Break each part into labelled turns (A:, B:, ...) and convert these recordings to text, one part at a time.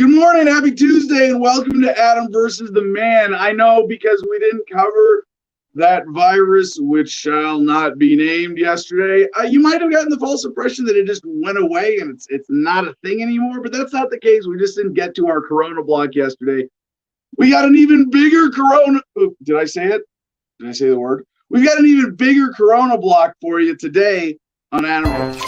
A: Good morning, happy Tuesday, and welcome to Adam versus the Man. I know because we didn't cover that virus, which shall not be named yesterday. You might have gotten the false impression that it just went away and it's not a thing anymore, but that's not the case. We just didn't get to our Corona block yesterday. We got an even bigger Corona. Did I say it? Did I say the word? We've got an even bigger Corona block for you today on Adam.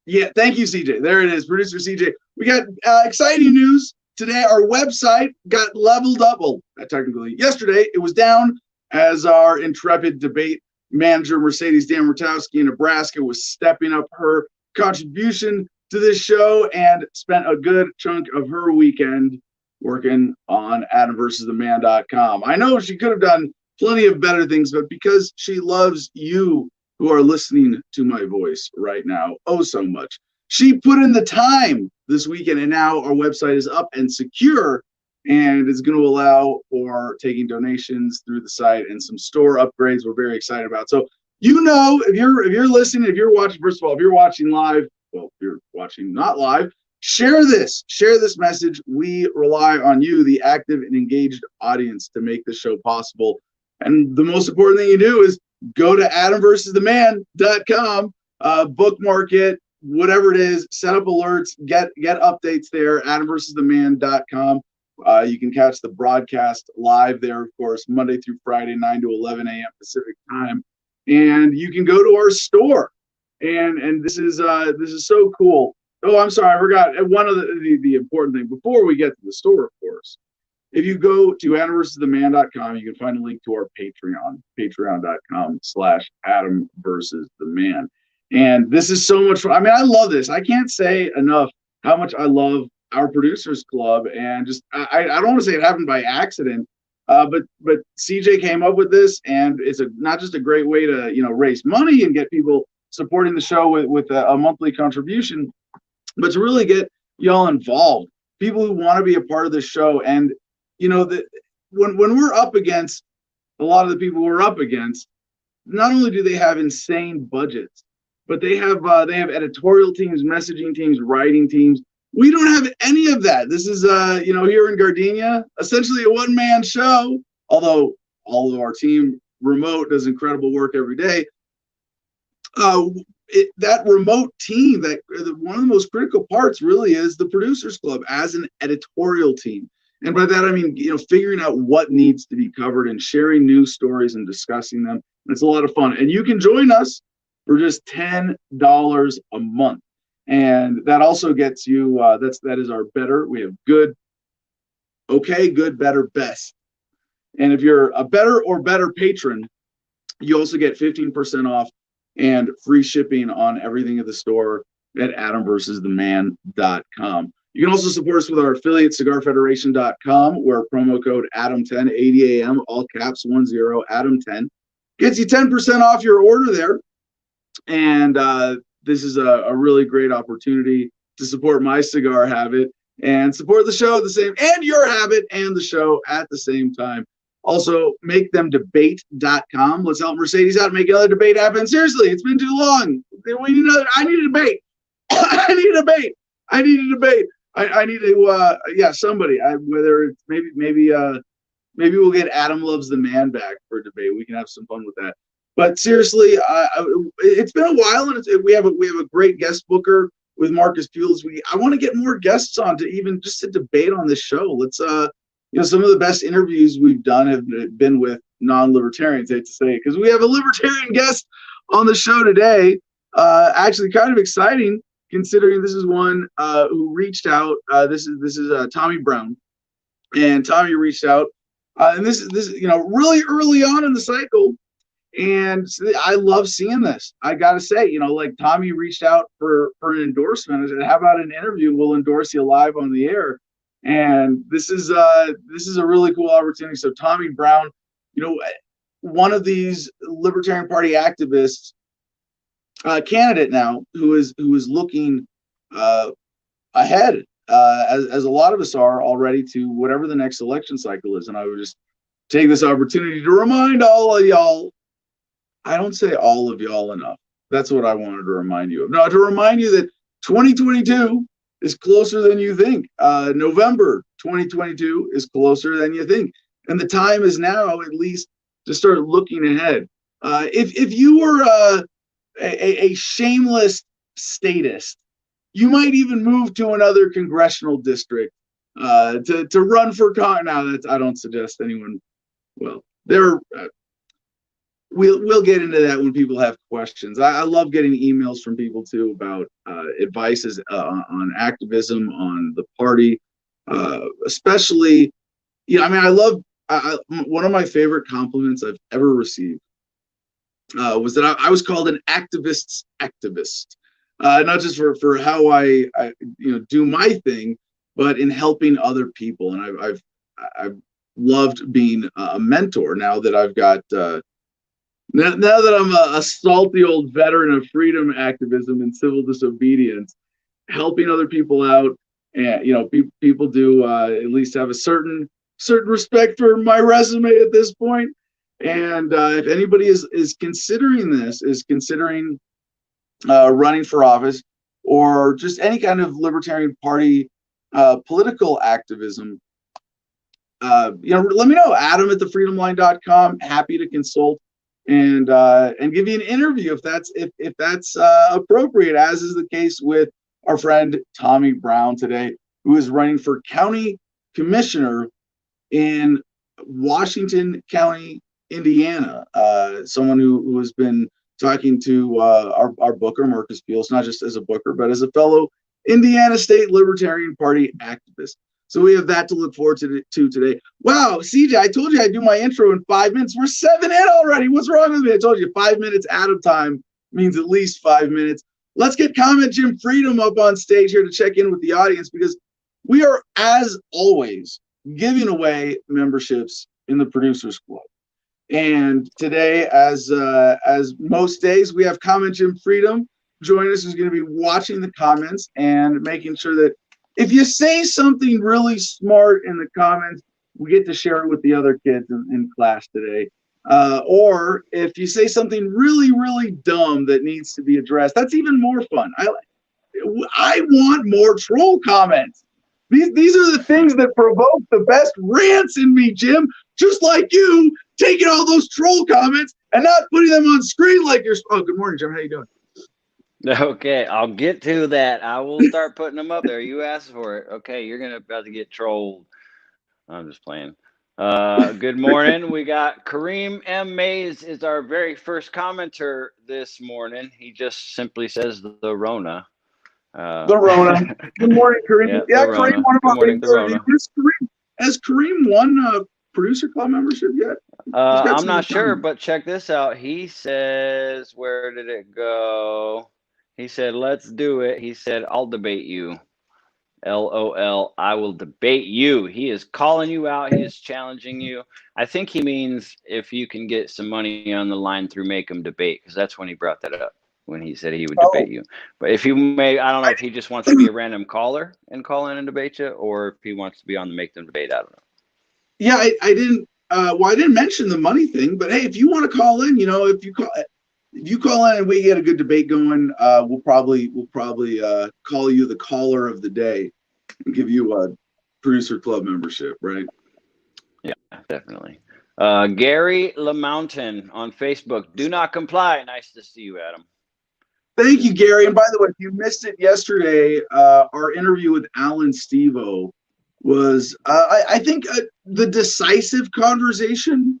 A: Yeah, thank you, CJ. There it is, producer CJ. We got exciting news today. Our website got leveled up. Well, technically, yesterday it was down as our intrepid debate manager, Mercedes Dan Murtowski in Nebraska, was stepping up her contribution to this show and spent a good chunk of her weekend working on AdamVersusTheMan.com. I know she could have done plenty of better things, but because she loves you who are listening to my voice right now, oh so much, she put in the time this weekend, and now our website is up and secure, and it's going to allow for taking donations through the site and some store upgrades we're very excited about. So, you know, if you're listening, if you're watching, first of all, if you're watching live, well, if you're watching not live, share this message. We rely on you, the active and engaged audience, to make this show possible. And the most important thing you do is go to AdamVersusTheMan.com, bookmark it, whatever it is, set up alerts, get updates there, AdamVersusTheMan.com. You can catch the broadcast live there, of course, Monday through Friday, 9 to 11 a.m. Pacific time. And you can go to our store. And this is so cool. Oh, I'm sorry, I forgot. One of the important thing before we get to the store, of course, if you go to AdamVersusTheMan.com, you can find a link to our Patreon, patreon.com/AdamVersusTheMan. And this is so much fun. I mean, I love this. I can't say enough how much I love our producers club. And just, I don't want to say it happened by accident, but CJ came up with this, and it's not just a great way to, raise money and get people supporting the show with a monthly contribution, but to really get y'all involved, people who want to be a part of the show. And when we're up against a lot of the people we're up against, not only do they have insane budgets, but they have editorial teams, messaging teams, writing teams. We don't have any of that. This is here in Gardenia, essentially a one-man show, although all of our team remote does incredible work every day. That remote team, that one of the most critical parts really is the Producers Club as an editorial team. And by that, I mean, figuring out what needs to be covered and sharing news stories and discussing them. It's a lot of fun. And you can join us for just $10 a month. And that also gets you, that is our better. We have good, okay, good, better, best. And if you're a better or better patron, you also get 15% off and free shipping on everything at the store at AdamVersusTheMan.com. You can also support us with our affiliate, CigarFederation.com, where promo code Adam10, 80 AM, all caps 10, Adam10, gets you 10% off your order there. And this is a really great opportunity to support my cigar habit and support the show at the same, and your habit and the show at the same time. Also, makethemdebate.com. Let's help Mercedes out and make another debate happen. Seriously, it's been too long. We need another. I need a debate. I need a debate. I need a debate. I need to, somebody. Whether it's maybe we'll get Adam Loves the Man back for a debate. We can have some fun with that. But seriously, it's been a while, and we have a great guest booker with Marcus Pules. I want to get more guests on to even just to debate on this show. Let's some of the best interviews we've done have been with non-libertarians, I hate to say it, because we have a libertarian guest on the show today. Actually, kind of exciting, considering this is one who reached out. This is Tommy Brown, and Tommy reached out, and this is really early on in the cycle, and I love seeing this. I gotta say, like Tommy reached out for an endorsement. I said, "How about an interview? We'll endorse you live on the air." And this is a really cool opportunity. So Tommy Brown, one of these Libertarian Party activists, candidate now, who is looking ahead, as a lot of us are already, to whatever the next election cycle is. And I would just take this opportunity to remind all of y'all. I don't say all of y'all enough. That's what I wanted to remind you of. No, to remind you that 2022 is closer than you think. November 2022 is closer than you think. And the time is now, at least, to start looking ahead. If you were a shameless statist, you might even move to another congressional district to run for Now, I don't suggest anyone. Well, we'll get into that when people have questions. I love getting emails from people too about advices on activism, on the party, especially. I mean, one of my favorite compliments I've ever received was that I was called an activist's activist, not just for how I do my thing, but in helping other people. And I've loved being a mentor now that I've got. Now that I'm a salty old veteran of freedom activism and civil disobedience, helping other people out, and people do at least have a certain respect for my resume at this point. And if anybody is considering running for office or just any kind of Libertarian Party political activism, let me know. Adam at thefreedomline.com. Happy to consult and give you an interview if that's appropriate, as is the case with our friend Tommy Brown today, who is running for county commissioner in Washington County, Indiana. Someone who has been talking to our booker, Marcus Fields, not just as a booker, but as a fellow Indiana State Libertarian Party activist. So we have that to look forward to today. Wow, CJ, I told you I'd do my intro in 5 minutes. We're 7 in already. What's wrong with me? I told you 5 minutes out of time means at least 5 minutes. Let's get Comment Jim Freedom up on stage here to check in with the audience, because we are, as always, giving away memberships in the Producers Club. And today, as most days, we have Comment Jim Freedom join us, who's going to be watching the comments and making sure that if you say something really smart in the comments, we get to share it with the other kids in class today. Or if you say something really, really dumb that needs to be addressed, that's even more fun. I want more troll comments. These are the things that provoke the best rants in me, Jim. Just like you taking all those troll comments and not putting them on screen like you're. Oh, good morning, Jim. How you doing?
B: Okay, I'll get to that. I will start putting them up there. You asked for it. Okay, you're about to get trolled. I'm just playing. Good morning. We got Kareem M. Mays is our very first commenter this morning. He just simply says the Rona.
A: The Rona. Good morning, Kareem. Yeah, Kareem, one of our regular viewers. Has Kareem won Producer Club membership yet?
B: I'm not sure, but check this out. He says, where did it go? He said, let's do it. He said, I'll debate you. LOL, I will debate you. He is calling you out. He is challenging you. I think he means if you can get some money on the line through Make Him Debate, because that's when he brought that up, when he said he would debate you. But if you may, I don't know if he just wants to be a random caller and call in and debate you, or if he wants to be on the Make Them Debate. I don't know.
A: Yeah, I didn't. I didn't mention the money thing, but hey, if you want to call in, if you call in and we get a good debate going, we'll probably call you the caller of the day and give you a Producer Club membership, right?
B: Yeah, definitely. Gary LaMountain on Facebook. Do not comply. Nice to see you, Adam.
A: Thank you, Gary. And by the way, if you missed it yesterday, our interview with Alan Stevo was, I think, the decisive conversation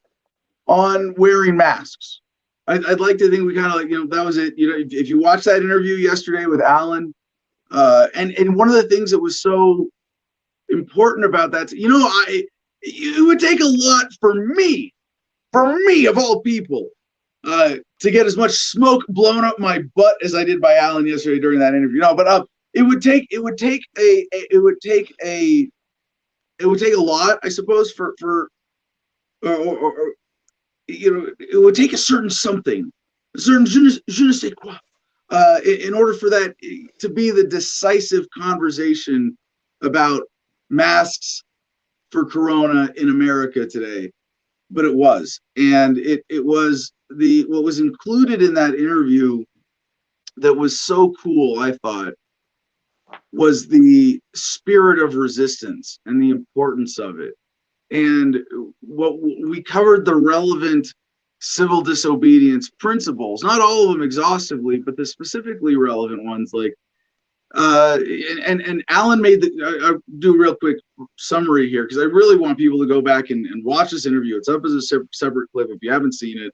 A: on wearing masks. I'd like to think we kind of that was it. If you watched that interview yesterday with Alan, and one of the things that was so important about that, it would take a lot for me of all people, to get as much smoke blown up my butt as I did by Alan yesterday during that interview. No, but it would take a lot, I suppose, it would take a certain something, a certain je ne sais quoi, in order for that to be the decisive conversation about masks for Corona in America today. But it was, and it was what was included in that interview that was so cool, I thought, was the spirit of resistance and the importance of it. And what we covered the relevant civil disobedience principles, not all of them exhaustively, but the specifically relevant ones, like and Alan made the I'll do a real quick summary here because I really want people to go back and watch this interview. It's up as a separate clip if you haven't seen it.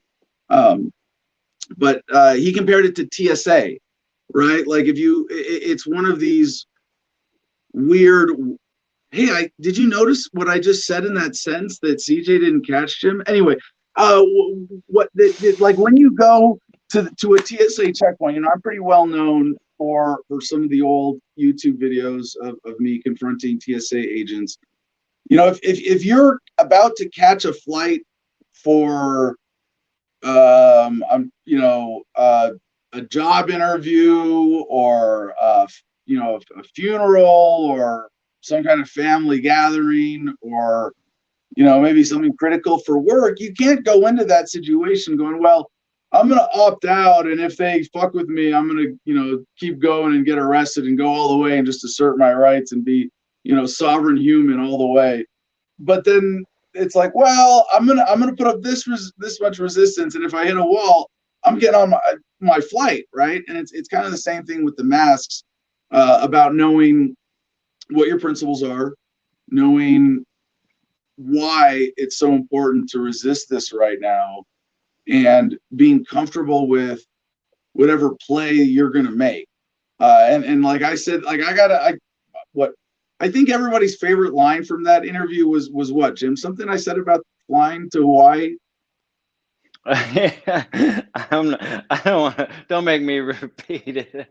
A: But he compared it to TSA, right? Like if you, it's one of these weird. Hey, did you notice what I just said in that sentence that CJ didn't catch, Jim? Anyway, like when you go to a TSA checkpoint, I'm pretty well known for some of the old YouTube videos of me confronting TSA agents. If you're about to catch a flight for a job interview or a funeral or some kind of family gathering or maybe something critical for work, you can't go into that situation going, well, I'm going to opt out, and if they fuck with me, I'm going to keep going and get arrested and go all the way and just assert my rights and be sovereign human all the way. But then it's like, well, I'm gonna put up this much resistance, and if I hit a wall, I'm getting on my flight, right? And it's kind of the same thing with the masks, about knowing what your principles are, knowing why it's so important to resist this right now, and being comfortable with whatever play you're gonna make. And like I said, like I think everybody's favorite line from that interview was what, Jim? Something I said about flying to Hawaii.
B: Don't make me repeat it.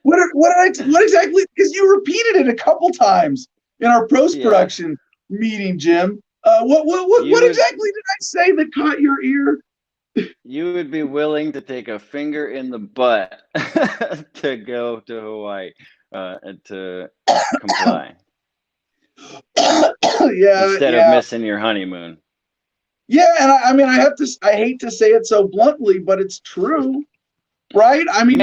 A: What exactly? Because you repeated it a couple times in our post-production meeting, Jim. What exactly did I say that caught your ear?
B: You would be willing to take a finger in the butt to go to Hawaii and to comply. Instead of missing your honeymoon.
A: Yeah, and I hate to say it so bluntly, but it's true, right? I mean,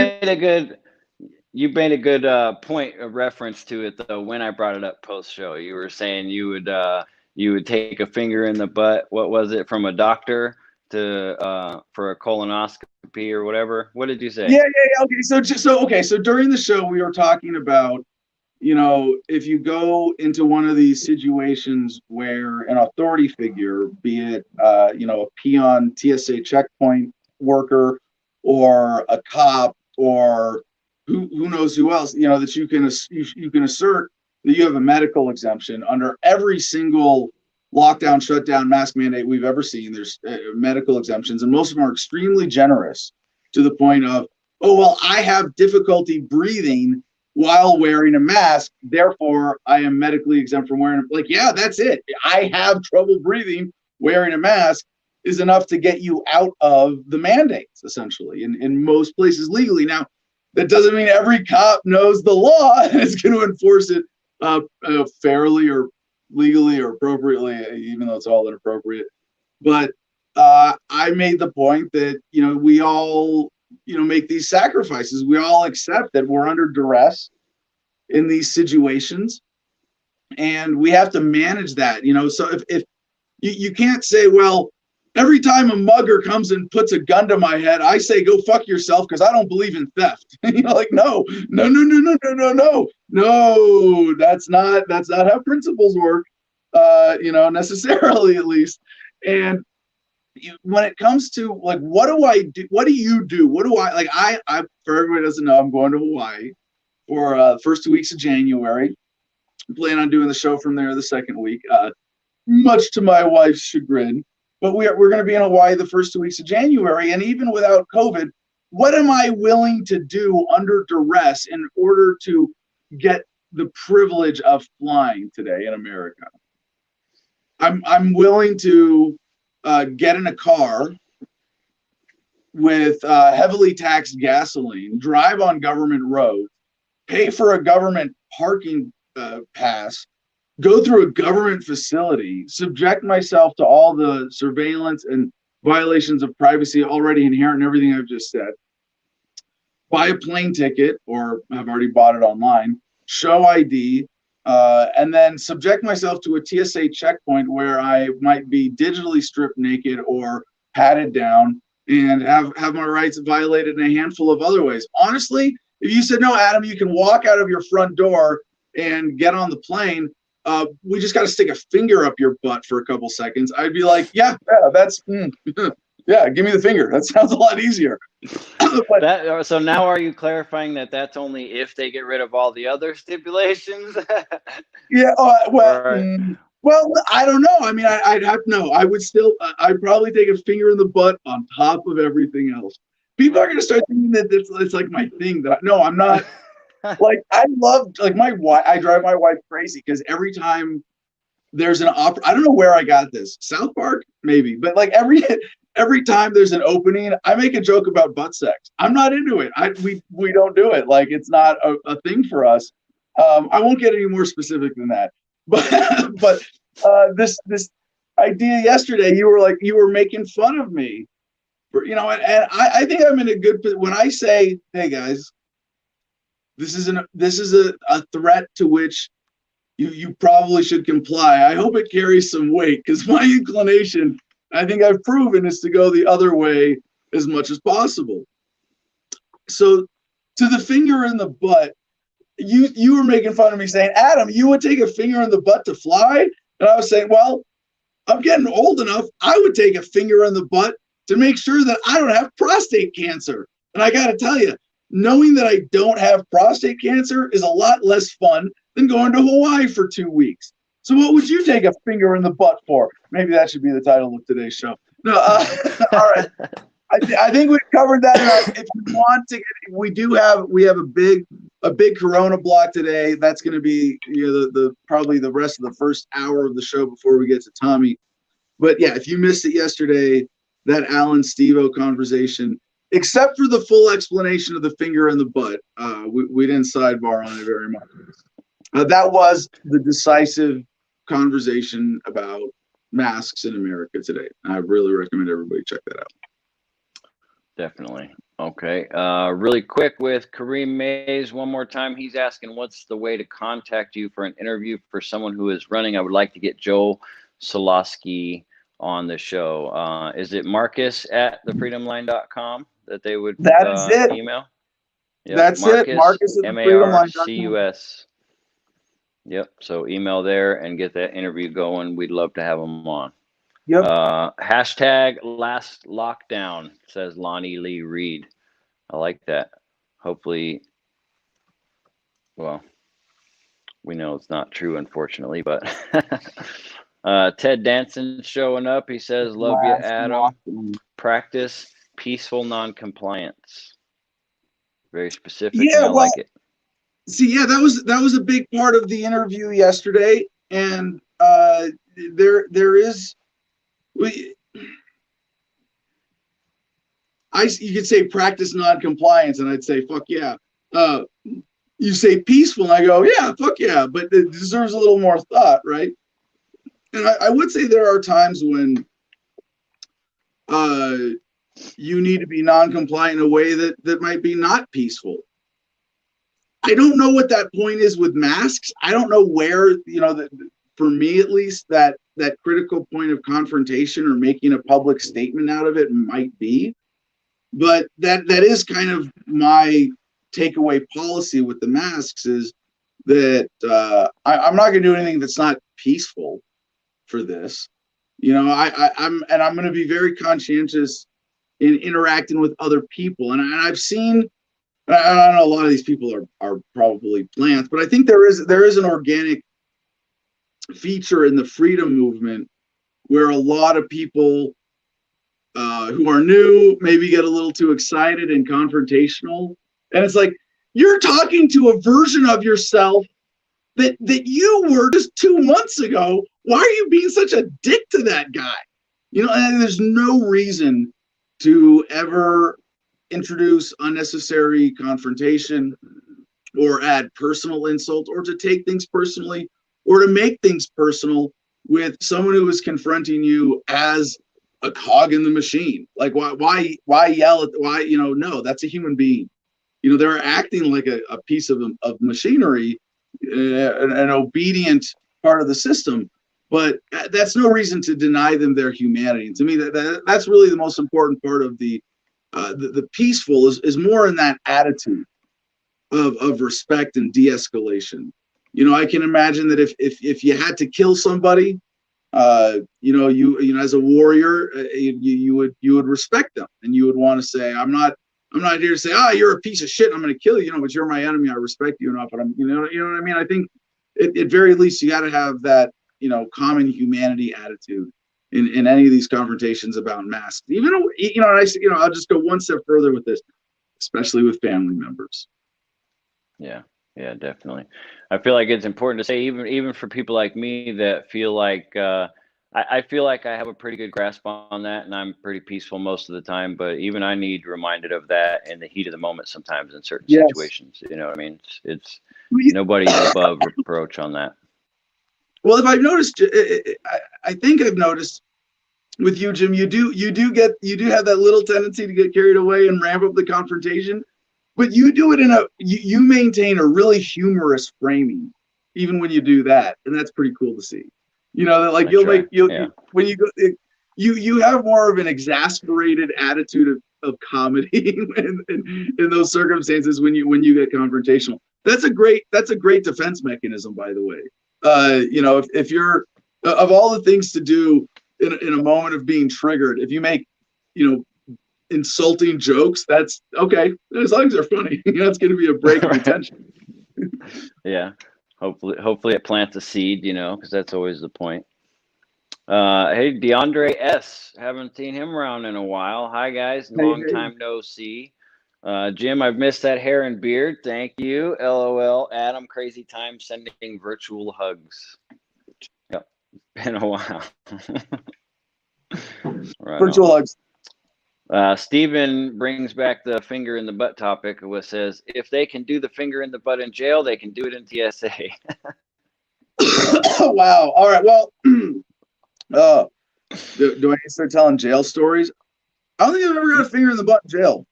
B: you made a good point of reference to it though. When I brought it up post show, you were saying you would take a finger in the butt. What was it, from a doctor to for a colonoscopy or whatever? What did you say?
A: Yeah. Okay. So during the show, we were talking about, if you go into one of these situations where an authority figure, be it, a peon TSA checkpoint worker or a cop or who knows who else, that you can assert that you have a medical exemption under every single lockdown, shutdown, mask mandate we've ever seen. There's medical exemptions, and most of them are extremely generous to the point of, oh, well, I have difficulty breathing while wearing a mask, therefore I am medically exempt from wearing it. Like, yeah, that's it. I have trouble breathing. Wearing a mask is enough to get you out of the mandates, essentially, in most places legally. Now, that doesn't mean every cop knows the law and is going to enforce it fairly or legally or appropriately, even though it's all inappropriate. But I made the point that, we all make these sacrifices. We all accept that we're under duress in these situations, and we have to manage that. So if you can't say, well, every time a mugger comes and puts a gun to my head, I say, go fuck yourself because I don't believe in theft. Like, no, that's not how principles work, necessarily, at least. And when it comes to, like, what do I do? What do you do? What do I for everybody who doesn't know, I'm going to Hawaii for the first 2 weeks of January. I plan on doing the show from there the second week, much to my wife's chagrin. But we're going to be in Hawaii the first 2 weeks of January, and even without COVID, what am I willing to do under duress in order to get the privilege of flying today in America? I'm willing to get in a car with heavily taxed gasoline, drive on government roads, pay for a government parking pass, go through a government facility, subject myself to all the surveillance and violations of privacy already inherent in everything I've just said, buy a plane ticket, or I've already bought it online, show ID, and then subject myself to a TSA checkpoint where I might be digitally stripped naked or patted down and have my rights violated in a handful of other ways. Honestly, if you said, no, Adam, you can walk out of your front door and get on the plane, we just got to stick a finger up your butt for a couple seconds, I'd be like, yeah, that's, yeah, give me the finger. That sounds a lot easier.
B: But, so now are you clarifying that that's only if they get rid of all the other stipulations?
A: Yeah,
B: Right.
A: well, I don't know. I mean, I'd have no. I would still. I'd probably take a finger in the butt on top of everything else. People are going to start thinking that it's like my thing. No, I'm not. Like I love like my wife. I drive my wife crazy because every time there's an opera, I don't know where I got this. South Park, maybe, but like every time there's an opening, I make a joke about butt sex. I'm not into it. We don't do it. Like it's not a thing for us. I won't get any more specific than that. But this idea yesterday, you were making fun of me for, and I think I'm in a good when I say, hey guys, this is a threat to which you probably should comply. I hope it carries some weight because my inclination, I think I've proven, is to go the other way as much as possible. So to the finger in the butt, you were making fun of me saying, Adam, you would take a finger in the butt to fly? And I was saying, well, I'm getting old enough. I would take a finger in the butt to make sure that I don't have prostate cancer. And I got to tell you, knowing that I don't have prostate cancer is a lot less fun than going to Hawaii for 2 weeks. So what would you take a finger in the butt for? Maybe that should be the title of today's show. No, all right. I think we've covered that enough. If you want to, we have a big Corona block today. That's going to be the probably the rest of the first hour of the show before we get to Tommy. But yeah, if you missed it yesterday, that Alan Stevo conversation, except for the full explanation of the finger in the butt, we didn't sidebar on it very much. That was the decisive conversation about masks in America today. I really recommend everybody check that out.
B: Definitely. Okay. Really quick with Kareem Mays one more time. He's asking, what's the way to contact you for an interview for someone who is running? I would like to get Joe Solosky on the show. Is it Marcus at thefreedomline.com that they would
A: that is it.
B: email?
A: Yep. That's Marcus, it. Marcus at
B: MARCUS. Yep. So email there and get that interview going. We'd love to have him on.
A: Yep.
B: Hashtag last lockdown, says Lonnie Lee Reed. I like that. Hopefully, well, we know it's not true, unfortunately, but Ted Danson showing up. He says, love you, Adam. Practice peaceful non-compliance. Very specific. Yeah, I like it.
A: See, yeah, that was a big part of the interview yesterday. And there is, you could say practice non-compliance, and I'd say, fuck yeah. You say peaceful, and I go, yeah, fuck yeah, but it deserves a little more thought, right? And I would say there are times when you need to be non-compliant in a way that might be not peaceful. I don't know what that point is with masks. I don't know where, for me at least, that critical point of confrontation or making a public statement out of it might be. But that is kind of my takeaway policy with the masks, is that I'm not going to do anything that's not peaceful for this. I'm going to be very conscientious in interacting with other people. And I've seen, I know a lot of these people are probably plants, but I think there is an organic feature in the freedom movement where a lot of people who are new maybe get a little too excited and confrontational. And it's like, you're talking to a version of yourself that you were just 2 months ago. Why are you being such a dick to that guy? And there's no reason to ever introduce unnecessary confrontation or add personal insult or to take things personally or to make things personal with someone who is confronting you as a cog in the machine. Like, why yell at, no, that's a human being. They're acting like a piece of machinery, an obedient part of the system, but that's no reason to deny them their humanity. And to me, that's really the most important part of the peaceful is more in that attitude of respect and de-escalation. I can imagine that if you had to kill somebody, you as a warrior, you would respect them, and you would want to say, I'm not here to say, you're a piece of shit, I'm going to kill you, but you're my enemy, I respect you enough, but I'm, you know what I mean? I think at very least you got to have that, common humanity attitude in any of these confrontations about masks. Even, I'll just go one step further with this, especially with family members.
B: Yeah, definitely. I feel like it's important to say, even for people like me that feel like, I feel like I have a pretty good grasp on that, and I'm pretty peaceful most of the time, but even I need reminded of that in the heat of the moment sometimes in certain situations. You know what I mean? It's nobody's above reproach on that.
A: Well, if I've noticed, I think I've noticed with you, Jim, you do have that little tendency to get carried away and ramp up the confrontation, but you do it you maintain a really humorous framing, even when you do that, and that's pretty cool to see. Like when you go, you have more of an exasperated attitude of comedy in those circumstances when you get confrontational. That's a great defense mechanism, by the way. If you're of all the things to do in a moment of being triggered, if you make insulting jokes, that's okay, as long as they're funny. It's going to be a break of tension.
B: Yeah, hopefully it plants a seed, because that's always the point. Hey, DeAndre S, haven't seen him around in a while. Hi guys, long time no see. Jim, I've missed that hair and beard. Thank you. LOL. Adam, crazy time sending virtual hugs. Yep, been a while. Right
A: virtual hugs.
B: Steven brings back the finger in the butt topic, which says, if they can do the finger in the butt in jail, they can do it in TSA.
A: Wow. All right. Well, do I need to start telling jail stories? I don't think I've ever got a finger in the butt in jail.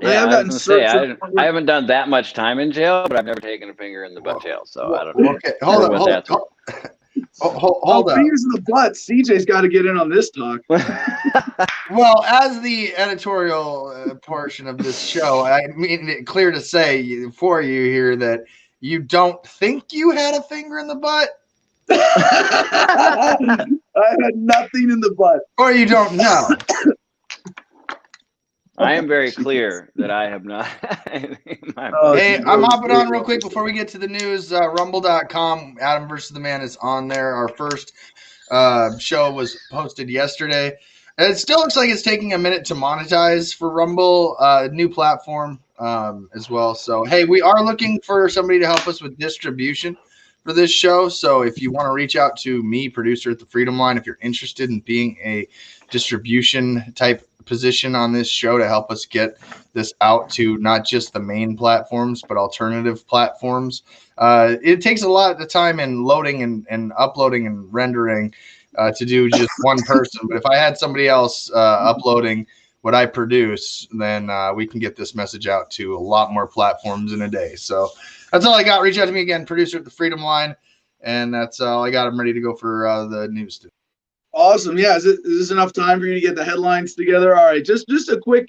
B: Yeah, I haven't done that much time in jail, but I've never taken a finger in the butt jail, so I don't know.
C: Okay, hold on. Hold up.
A: Fingers in the butt. CJ's got to get in on this talk.
C: Well, as the editorial portion of this show, I mean it clear to say for you here that you don't think you had a finger in the butt.
A: I had nothing in the butt.
C: Or you don't know.
B: I am very clear that I have not.
C: Hey, I'm hopping on real quick before we get to the news. Rumble.com, Adam versus the Man is on there. Our first show was posted yesterday. And it still looks like it's taking a minute to monetize for Rumble, new platform as well. So, hey, we are looking for somebody to help us with distribution for this show. So if you want to reach out to me, producer at the Freedom Line, if you're interested in being a distribution type position on this show to help us get this out to not just the main platforms, but alternative platforms. It takes a lot of time in loading and uploading and rendering to do just one person. But if I had somebody else uploading what I produce, then we can get this message out to a lot more platforms in a day. So that's all I got. Reach out to me again, producer at the Freedom Line. And that's all I got. I'm ready to go for the news today.
A: Awesome. Yeah. Is this enough time for you to get the headlines together? All right. Just a quick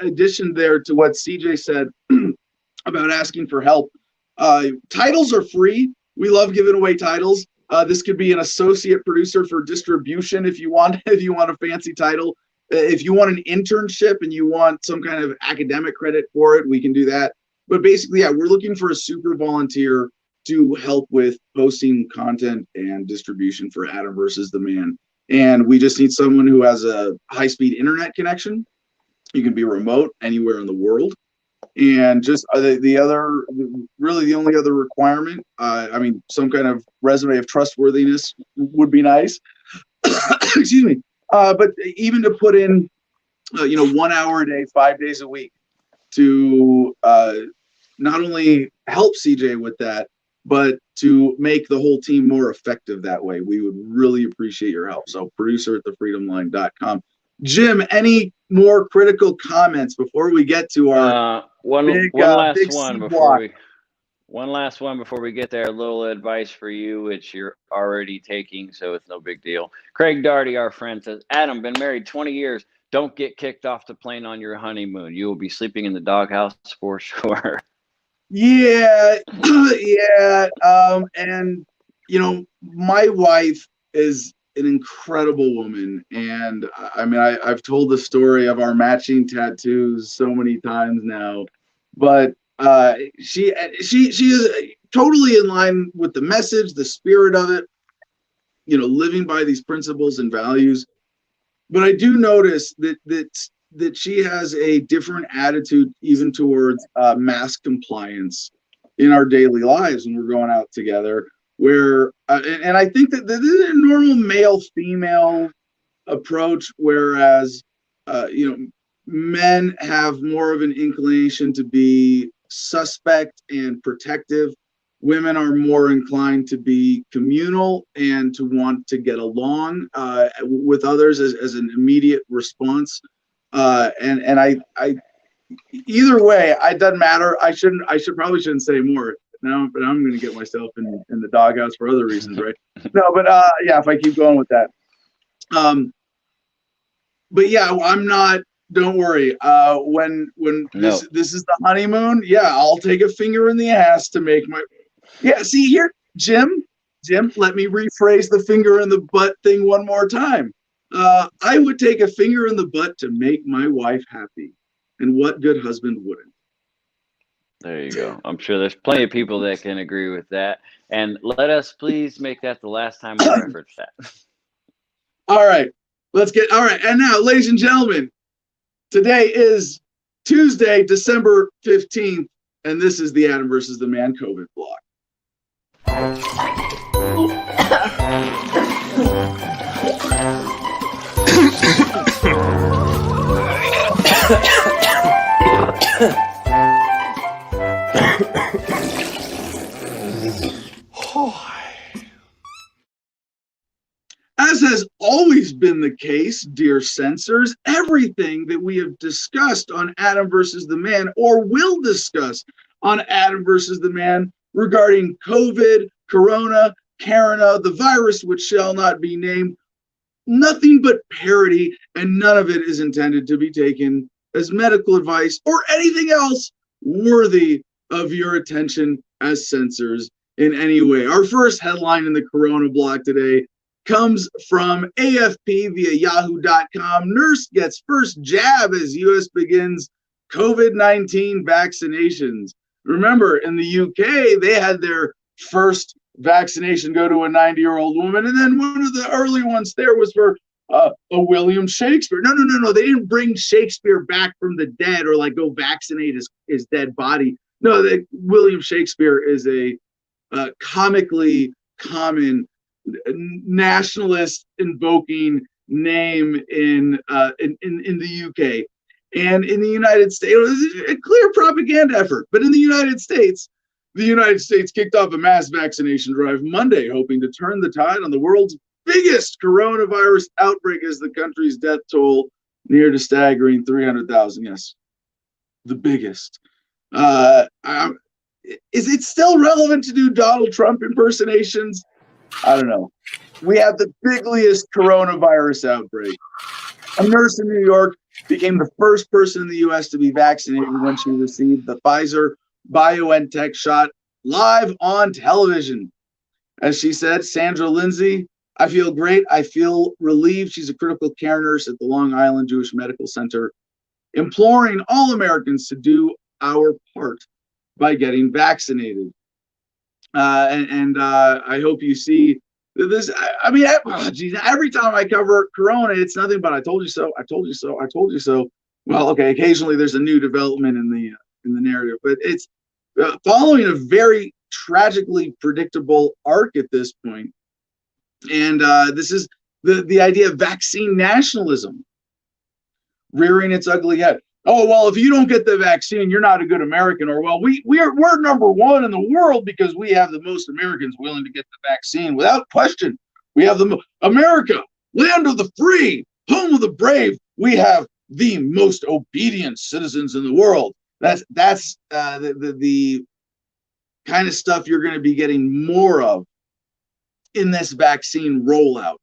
A: addition there to what CJ said about asking for help. Titles are free. We love giving away titles. This could be an associate producer for distribution if you want a fancy title. If you want an internship and you want some kind of academic credit for it, we can do that. But basically, yeah, we're looking for a super volunteer to help with posting content and distribution for Adam versus the Man. And we just need someone who has a high-speed internet connection. You can be remote anywhere in the world. And just the only other requirement, some kind of resume of trustworthiness would be nice. Excuse me. But even to put in, 1 hour a day, 5 days a week to not only help CJ with that, but to make the whole team more effective that way. We would really appreciate your help. So producer at thefreedomline.com. Jim, any more critical comments before we get to our
B: One
A: Big
B: last
A: C
B: one
A: block.
B: before we get there. A little advice for you, which you're already taking, so it's no big deal. Craig Darty, our friend, says, Adam, been married 20 years. Don't get kicked off the plane on your honeymoon. You will be sleeping in the doghouse for sure.
A: Yeah, yeah. And my wife is an incredible woman, and I mean, I've told the story of our matching tattoos so many times now, but she is totally in line with the message, the spirit of it. Living by these principles and values. But I do notice that she has a different attitude even towards mask compliance in our daily lives when we're going out together. Where and I think that this is a normal male female approach, whereas men have more of an inclination to be suspect and protective. Women are more inclined to be communal and to want to get along with others as an immediate response. And I either way, it doesn't matter. I probably shouldn't say more now, but I'm going to get myself in the doghouse for other reasons, right? No, but yeah, if I keep going with that. But yeah, I'm not. Don't worry. When this is the honeymoon, yeah, I'll take a finger in the ass to make my. Yeah, see here, Jim, let me rephrase the finger in the butt thing one more time. I would take a finger in the butt to make my wife happy. And what good husband wouldn't?
B: There you go. I'm sure there's plenty of people that can agree with that. And let us please make that the last time we reference that.
A: All right. All right. And now, ladies and gentlemen, today is Tuesday, December 15th, and this is the Adam versus the Man COVID block. As has always been the case, dear censors, everything that we have discussed on Adam versus the Man, or will discuss on Adam versus the Man, regarding COVID, Corona, Carina, the virus which shall not be named, nothing but parody, and none of it is intended to be taken as medical advice or anything else worthy of your attention as censors in any way. Our first headline in the Corona block today comes from AFP via yahoo.com. Nurse gets first jab as U.S. begins COVID-19 vaccinations. Remember, in the UK, they had their first vaccination go to a 90-year-old woman, and then one of the early ones there was for a William Shakespeare. No. They didn't bring Shakespeare back from the dead or like go vaccinate his dead body. No, William Shakespeare is a comically common nationalist invoking name in the UK. And in the United States, it was a clear propaganda effort. But in the United States kicked off a mass vaccination drive Monday, hoping to turn the tide on the world's biggest coronavirus outbreak as the country's death toll near to staggering 300,000. Yes, the biggest. Is it still relevant to do Donald Trump impersonations? I don't know. We have the biggest coronavirus outbreak. A nurse in New York became the first person in the U.S. to be vaccinated when she received the Pfizer BioNTech shot live on television. As she said, Sandra Lindsay, I feel great. I feel relieved. She's a critical care nurse at the Long Island Jewish Medical Center, imploring all Americans to do our part by getting vaccinated. I hope you see this. I mean, every time I cover Corona, it's nothing but I told you so. I told you so. I told you so. Well, okay, occasionally there's a new development in the narrative, but it's following a very tragically predictable arc at this point. And this is the idea of vaccine nationalism rearing its ugly head. Oh, well, if you don't get the vaccine, you're not a good American. Or, well, we're number one in the world because we have the most Americans willing to get the vaccine. Without question, we have America, land of the free, home of the brave. We have the most obedient citizens in the world. That's the kind of stuff you're going to be getting more of in this vaccine rollout.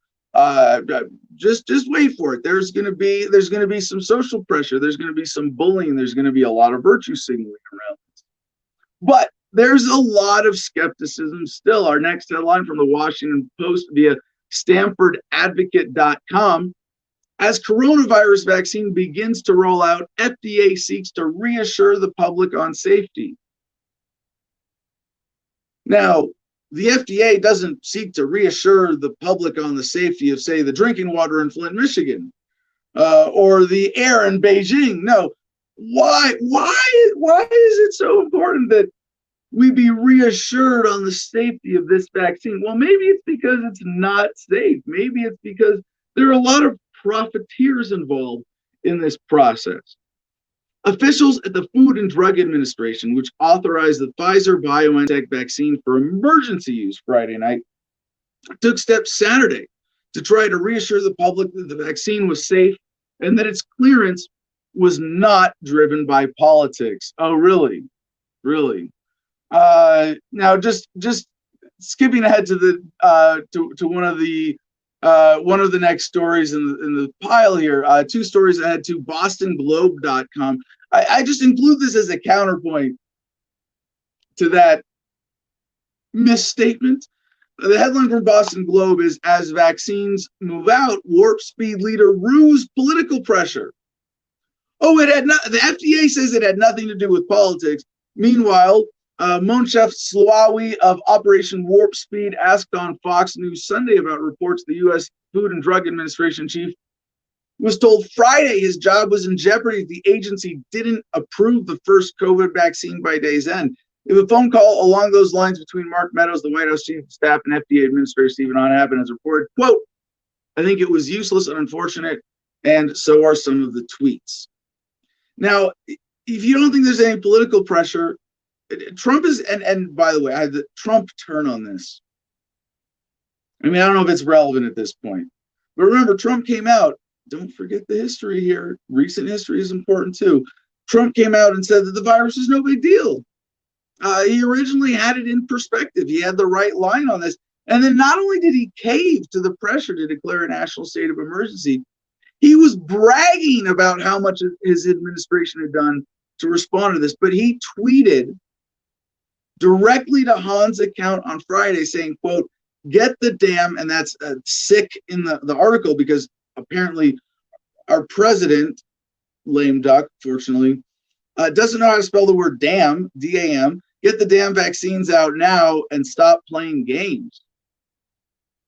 A: Just wait for it. There's going to be some social pressure. There's going to be some bullying. There's going to be a lot of virtue signaling around this. But there's a lot of skepticism still. Our next headline from the Washington Post via StanfordAdvocate.com. As coronavirus vaccine begins to roll out, FDA seeks to reassure the public on safety. Now, the FDA doesn't seek to reassure the public on the safety of, say, the drinking water in Flint, Michigan, or the air in Beijing. No. Why is it so important that we be reassured on the safety of this vaccine? Well, maybe it's because it's not safe. Maybe it's because there are a lot of profiteers involved in this process. Officials at the Food and Drug Administration, which authorized the Pfizer-BioNTech vaccine for emergency use Friday night, took steps Saturday to try to reassure the public that the vaccine was safe and that its clearance was not driven by politics. Oh, really? Really? Now, just skipping ahead to the to one of the next stories in the pile here, two stories ahead to BostonGlobe.com. I just include this as a counterpoint to that misstatement. The headline from Boston Globe is, as vaccines move out, Warp Speed leader rues political pressure. Oh, the FDA says it had nothing to do with politics. Meanwhile, Monchef Slawi of Operation Warp Speed asked on Fox News Sunday about reports the U.S. Food and Drug Administration chief was told Friday his job was in jeopardy if the agency didn't approve the first COVID vaccine by day's end. If a phone call along those lines between Mark Meadows, the White House chief of staff, and FDA Administrator Stephen Hahn happened as reported, quote, I think it was useless and unfortunate, and so are some of the tweets. Now, if you don't think there's any political pressure, Trump is, and by the way, I had the Trump turn on this. I mean, I don't know if it's relevant at this point, but remember, Trump came out. Don't forget the history here. Recent history is important too. Trump came out and said that the virus is no big deal. He originally had it in perspective. He had the right line on this. And then not only did he cave to the pressure to declare a national state of emergency, he was bragging about how much his administration had done to respond to this. But he tweeted directly to Hahn's account on Friday saying, quote, get the damn, and that's sick in the article because apparently our president, lame duck, fortunately, doesn't know how to spell the word damn, D-A-M. Get the damn vaccines out now and stop playing games.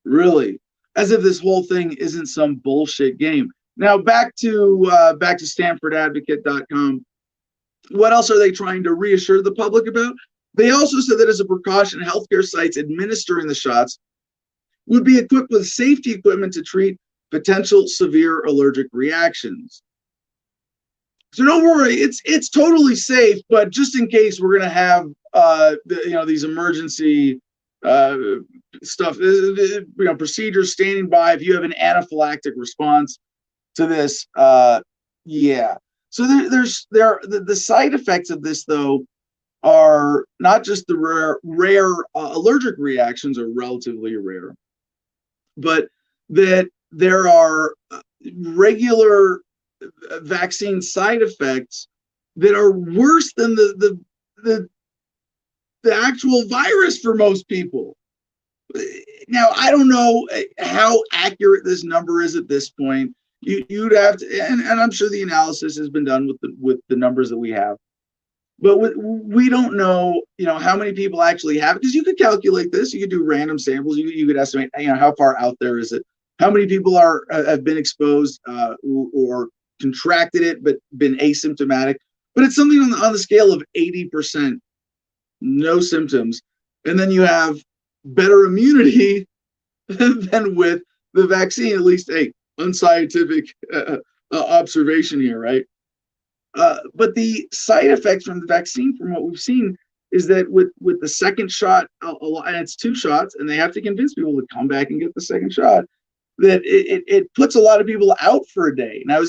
A: Really, as if this whole thing isn't some bullshit game. Now back to StanfordAdvocate.com. What else are they trying to reassure the public about? They also said that as a precaution, healthcare sites administering the shots would be equipped with safety equipment to treat potential severe allergic reactions. So don't worry, it's totally safe, but just in case we're going to have these emergency stuff, procedures standing by if you have an anaphylactic response to this. Yeah. So the side effects of this though are not just the rare allergic reactions are relatively rare, but that there are regular vaccine side effects that are worse than the actual virus for most people. Now, I don't know how accurate this number is at this point. You'd have to, and I'm sure the analysis has been done with the numbers that we have, but we don't know, how many people actually have it, because you could calculate this. You could do random samples. You could estimate, how far out there is it? How many people have been exposed or contracted it but been asymptomatic? But it's something on the scale of 80%, no symptoms, and then you have better immunity than with the vaccine. At least a unscientific observation here, right? But the side effects from the vaccine, from what we've seen, is that with the second shot, and it's 2 shots, and they have to convince people to come back and get the second shot, that it puts a lot of people out for a day. Now,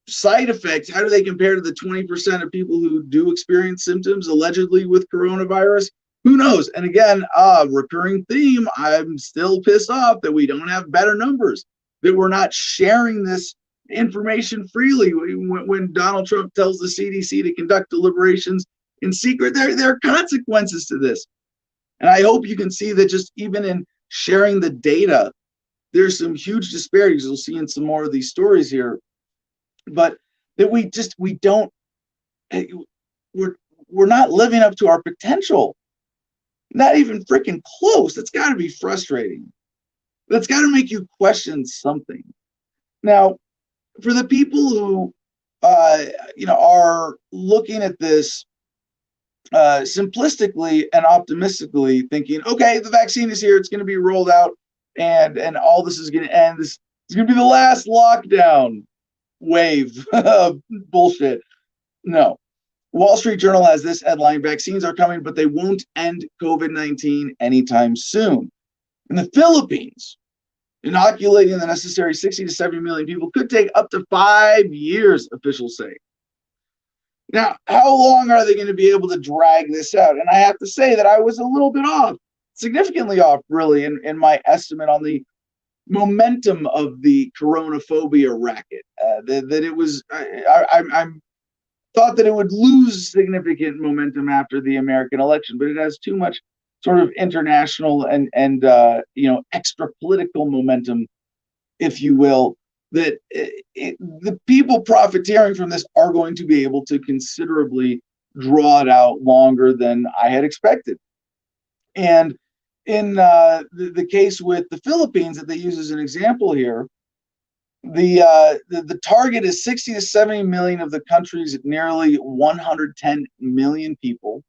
A: side effects, how do they compare to the 20% of people who do experience symptoms allegedly with coronavirus? Who knows? And again, recurring theme, I'm still pissed off that we don't have better numbers, that we're not sharing this information freely. When Donald Trump tells the CDC to conduct deliberations in secret, there are consequences to this. And I hope you can see that just even in sharing the data, there's some huge disparities. You'll see in some more of these stories here, but that we're not living up to our potential. Not even freaking close. That's got to be frustrating. That's got to make you question something. Now, for the people who are looking at this simplistically and optimistically, thinking, okay, the vaccine is here, it's going to be rolled out, and all this is going to end. This is going to be the last lockdown wave of bullshit. No. Wall Street Journal has this headline: vaccines are coming, but they won't end COVID-19 anytime soon. In the Philippines, inoculating the necessary 60 to 70 million people could take up to 5 years, officials say. Now, how long are they going to be able to drag this out? And I have to say that I was a little bit off, significantly off, really, in my estimate on the momentum of the coronaphobia racket. That it was, I'm thought that it would lose significant momentum after the American election, but it has too much sort of international and extra political momentum, if you will, that the people profiteering from this are going to be able to considerably draw it out longer than I had expected. And in the case with the Philippines that they use as an example here, the target is 60 to 70 million of the country's nearly 110 million people.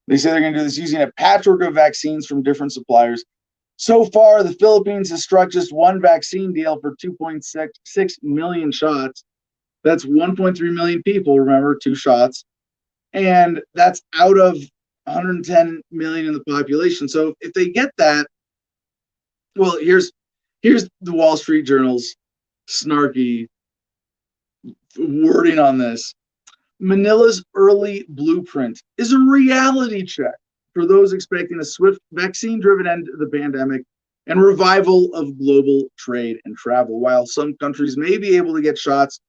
A: They say they're going to do this using a patchwork of vaccines from different suppliers. So far, the Philippines has struck just one vaccine deal for 2.6 million shots. That's 1.3 million people, remember, 2 shots. And that's out of 110 million in the population. So if they get that, well, here's the Wall Street Journal's snarky wording on this. Manila's early blueprint is a reality check for those expecting a swift vaccine-driven end to the pandemic and revival of global trade and travel. While some countries may be able to get shots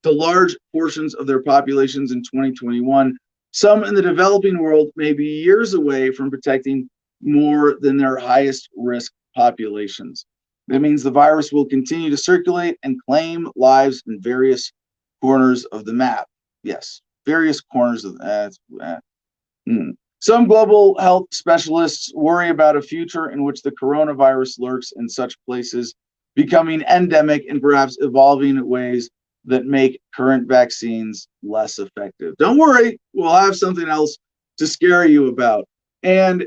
A: to large portions of their populations in 2021, some in the developing world may be years away from protecting more than their highest risk populations. That means the virus will continue to circulate and claim lives in various corners of the map. Yes, various corners of that. Some global health specialists worry about a future in which the coronavirus lurks in such places, becoming endemic and perhaps evolving in ways that make current vaccines less effective. Don't worry, we'll have something else to scare you about. And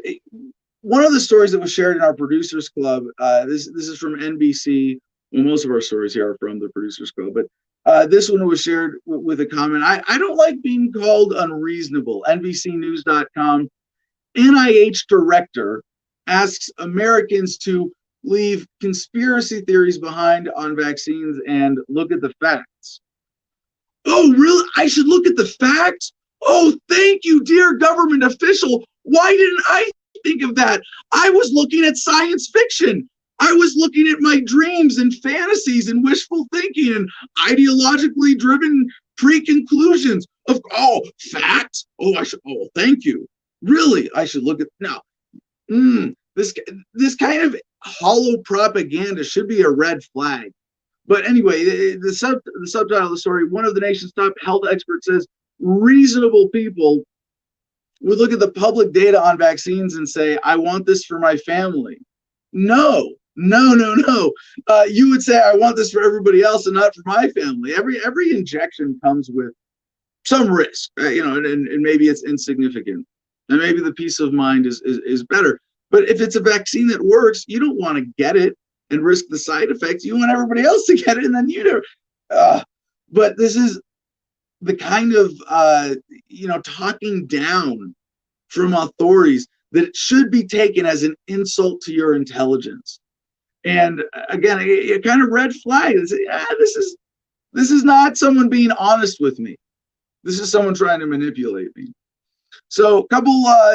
A: one of the stories that was shared in our Producers Club, this is from NBC. Well, most of our stories here are from the Producers Club, but this one was shared with a comment. I don't like being called unreasonable. NBCnews.com. NIH director asks Americans to leave conspiracy theories behind on vaccines and look at the facts. Oh, really? I should look at the facts? Oh, thank you, dear government official. Why didn't I think of that? I was looking at science fiction. I was looking at my dreams and fantasies and wishful thinking and ideologically driven pre-conclusions of, facts? Oh, thank you. Really, I should look at, now, this kind of hollow propaganda should be a red flag. But anyway, the subtitle of the story, one of the nation's top health experts says reasonable people would look at the public data on vaccines and say, I want this for my family. No. You would say, I want this for everybody else and not for my family. Every injection comes with some risk, and maybe it's insignificant. And maybe the peace of mind is better. But if it's a vaccine that works, you don't want to get it and risk the side effects. You want everybody else to get it, and then you never. But this is the kind of talking down from authorities that it should be taken as an insult to your intelligence. And again, a kind of red flag. This is This is not someone being honest with me. This is someone trying to manipulate me. So a couple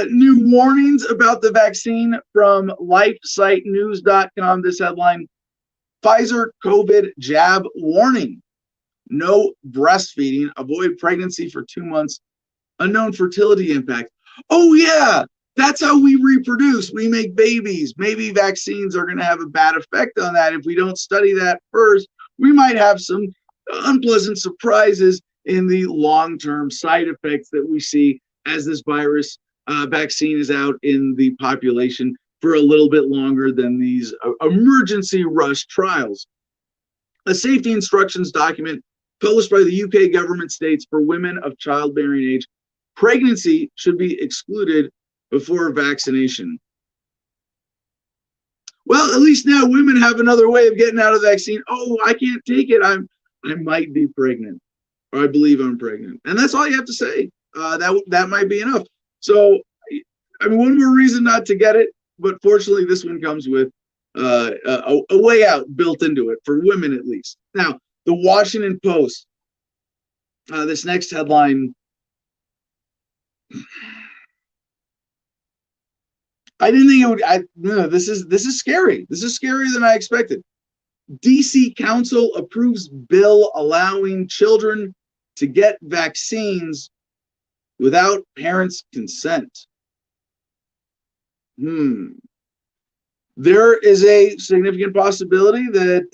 A: new warnings about the vaccine from lifesitenews.com. This headline, Pfizer COVID jab warning. No breastfeeding. Avoid pregnancy for 2 months. Unknown fertility impact. Oh, yeah, that's how we reproduce. We make babies. Maybe vaccines are going to have a bad effect on that. If we don't study that first, we might have some unpleasant surprises in the long-term side effects that we see as this virus vaccine is out in the population for a little bit longer than these emergency rush trials. A safety instructions document published by the UK government states for women of childbearing age, pregnancy should be excluded before vaccination. Well, at least now women have another way of getting out of the vaccine. Oh, I can't take it. I might be pregnant, or I believe I'm pregnant, and that's all you have to say. That might be enough. So, I mean, one more reason not to get it, but fortunately, this one comes with a way out built into it for women at least. Now, the Washington Post. This next headline. I didn't think it would. No, this is scary. This is scarier than I expected. DC Council approves bill allowing children to get vaccines without parents' consent. There is a significant possibility that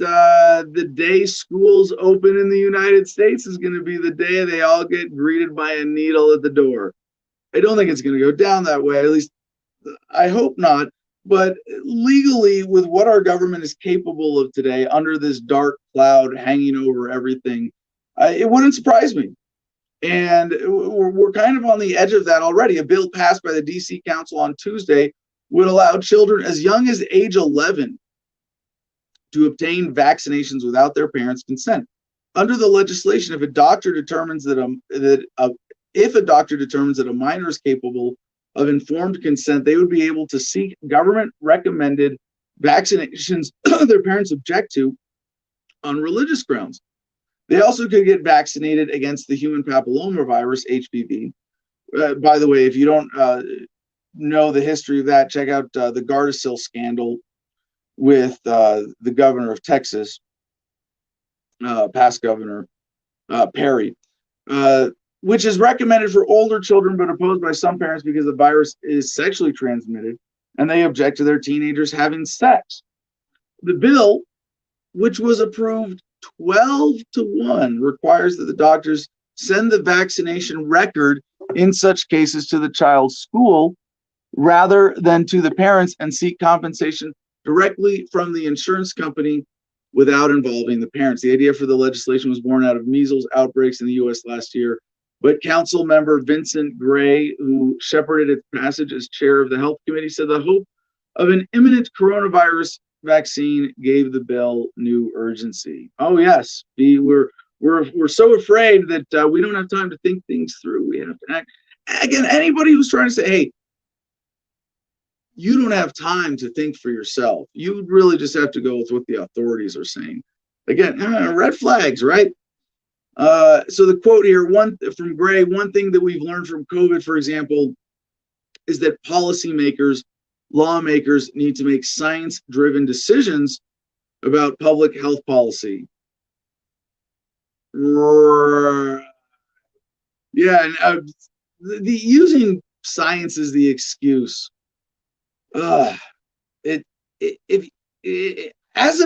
A: the day schools open in the United States is going to be the day they all get greeted by a needle at the door. I don't think it's going to go down that way. At least I hope not. But legally, with what our government is capable of today, under this dark cloud hanging over everything, it wouldn't surprise me. And we're kind of on the edge of that already. A bill passed by the DC Council on Tuesday would allow children as young as age 11 to obtain vaccinations without their parents' consent. Under the legislation, if a doctor determines that a minor is capable of informed consent, they would be able to seek government-recommended vaccinations their parents object to on religious grounds. They also could get vaccinated against the human papillomavirus, HPV. By the way, if you don't know the history of that, check out the Gardasil scandal with the governor of Texas, past governor Perry, which is recommended for older children but opposed by some parents because the virus is sexually transmitted and they object to their teenagers having sex. The bill, which was approved 12-1, requires that the doctors send the vaccination record in such cases to the child's school rather than to the parents and seek compensation directly from the insurance company without involving the parents. The idea for the legislation was born out of measles outbreaks in the U.S. last year, but council member Vincent Gray, who shepherded its passage as chair of the health committee, said the hope of an imminent coronavirus vaccine gave the bill new urgency. Oh yes, we're so afraid that we don't have time to think things through. We have to act. Again, anybody who's trying to say, hey, you don't have time to think for yourself, you really just have to go with what the authorities are saying. Again, red flags, right? So the quote here, from Gray, one thing that we've learned from COVID, for example, is that policymakers, lawmakers need to make science-driven decisions about public health policy. Yeah, and the using science as the excuse. As an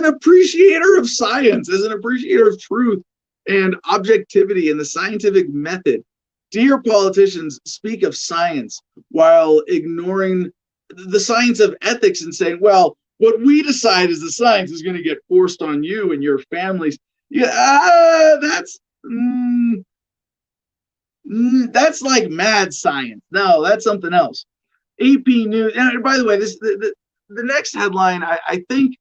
A: appreciator of science, as an appreciator of truth and objectivity and the scientific method, to hear politicians speak of science while ignoring the science of ethics and saying, well, what we decide as the science is going to get forced on you and your families. Yeah, that's like mad science. No, that's something else. AP News, and by the way, the next headline I think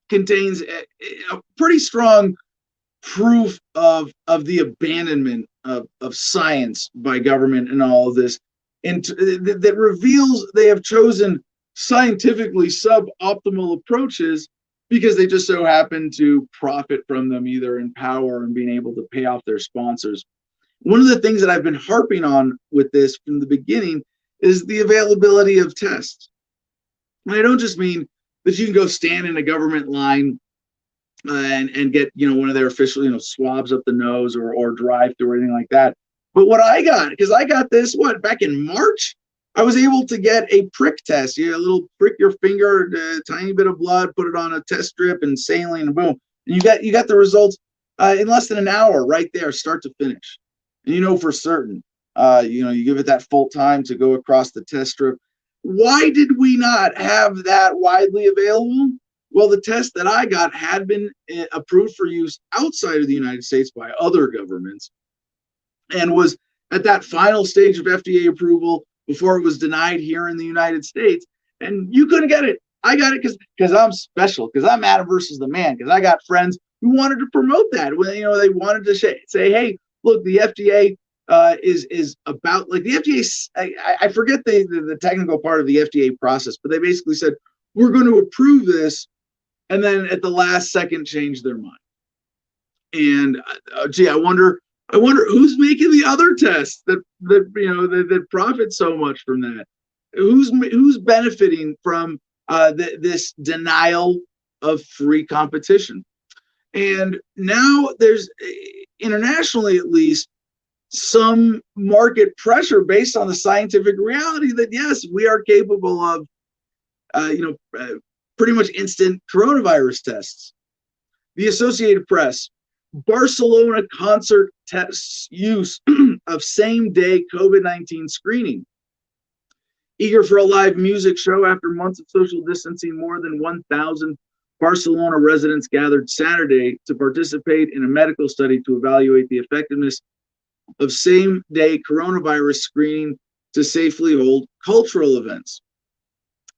A: contains a pretty strong proof of the abandonment of science by government and all of this, and that reveals they have chosen scientifically suboptimal approaches because they just so happen to profit from them, either in power and being able to pay off their sponsors. One of the things that I've been harping on with this from the beginning is the availability of tests. And I don't just mean that you can go stand in a government line and get, one of their official, swabs up the nose or drive through or anything like that. But what I got, because I got this, back in March, I was able to get a prick test. A little prick your finger, a tiny bit of blood, put it on a test strip and saline, and boom. And you got the results in less than an hour right there, start to finish. And for certain, you give it that full time to go across the test strip. Why did we not have that widely available? Well, the test that I got had been approved for use outside of the United States by other governments and was at that final stage of FDA approval before it was denied here in the United States. And you couldn't get it. I got it because I'm special, because I'm Adam versus the man, because I got friends who wanted to promote that. When they wanted to say, hey, look, the FDA is about, like, the FDA, I forget the technical part of the FDA process, but they basically said, we're going to approve this, and then at the last second change their mind. And I wonder who's making the other tests that profit so much from that. Who's benefiting from this denial of free competition? And now there's, internationally at least, some market pressure based on the scientific reality that yes, we are capable of pretty much instant coronavirus tests. The Associated Press: Barcelona concert tests use of same-day COVID-19 screening. Eager for a live music show after months of social distancing, more than 1,000 Barcelona residents gathered Saturday to participate in a medical study to evaluate the effectiveness of same-day coronavirus screening to safely hold cultural events.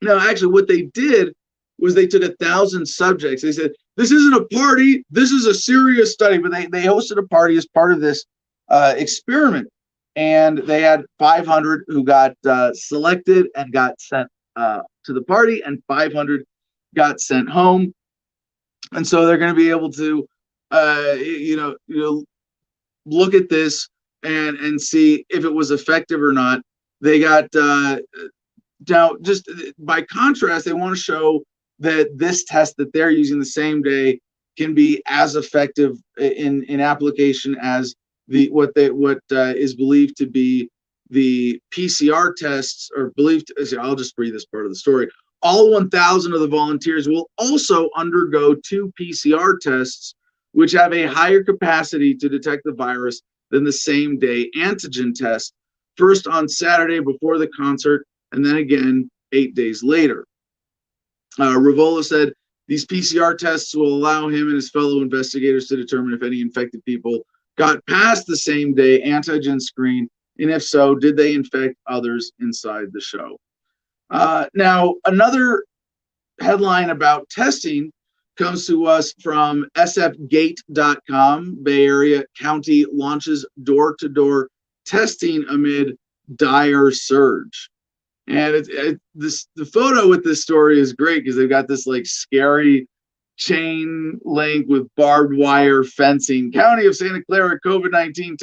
A: Now, actually, what they did was they took 1,000 subjects. They said, this isn't a party, this is a serious study, but they hosted a party as part of this experiment. And they had 500 who got selected and got sent to the party, and 500 got sent home. And so they're going to be able to, look at this and see if it was effective or not. They got, now, just by contrast, they want to show that this test that they're using the same day can be as effective in application as what is believed to be the PCR tests, or believed. I'll just read this part of the story. All 1,000 of the volunteers will also undergo 2 PCR tests, which have a higher capacity to detect the virus than the same day antigen test. First on Saturday before the concert, and then again 8 days later. Rivola said these PCR tests will allow him and his fellow investigators to determine if any infected people got past the same day antigen screen, and if so, did they infect others inside the show? Now, another headline about testing comes to us from sfgate.com. Bay Area county launches door-to-door testing amid dire surge. And the photo with this story is great because they've got this like scary chain link with barbed wire fencing. County of Santa Clara COVID-19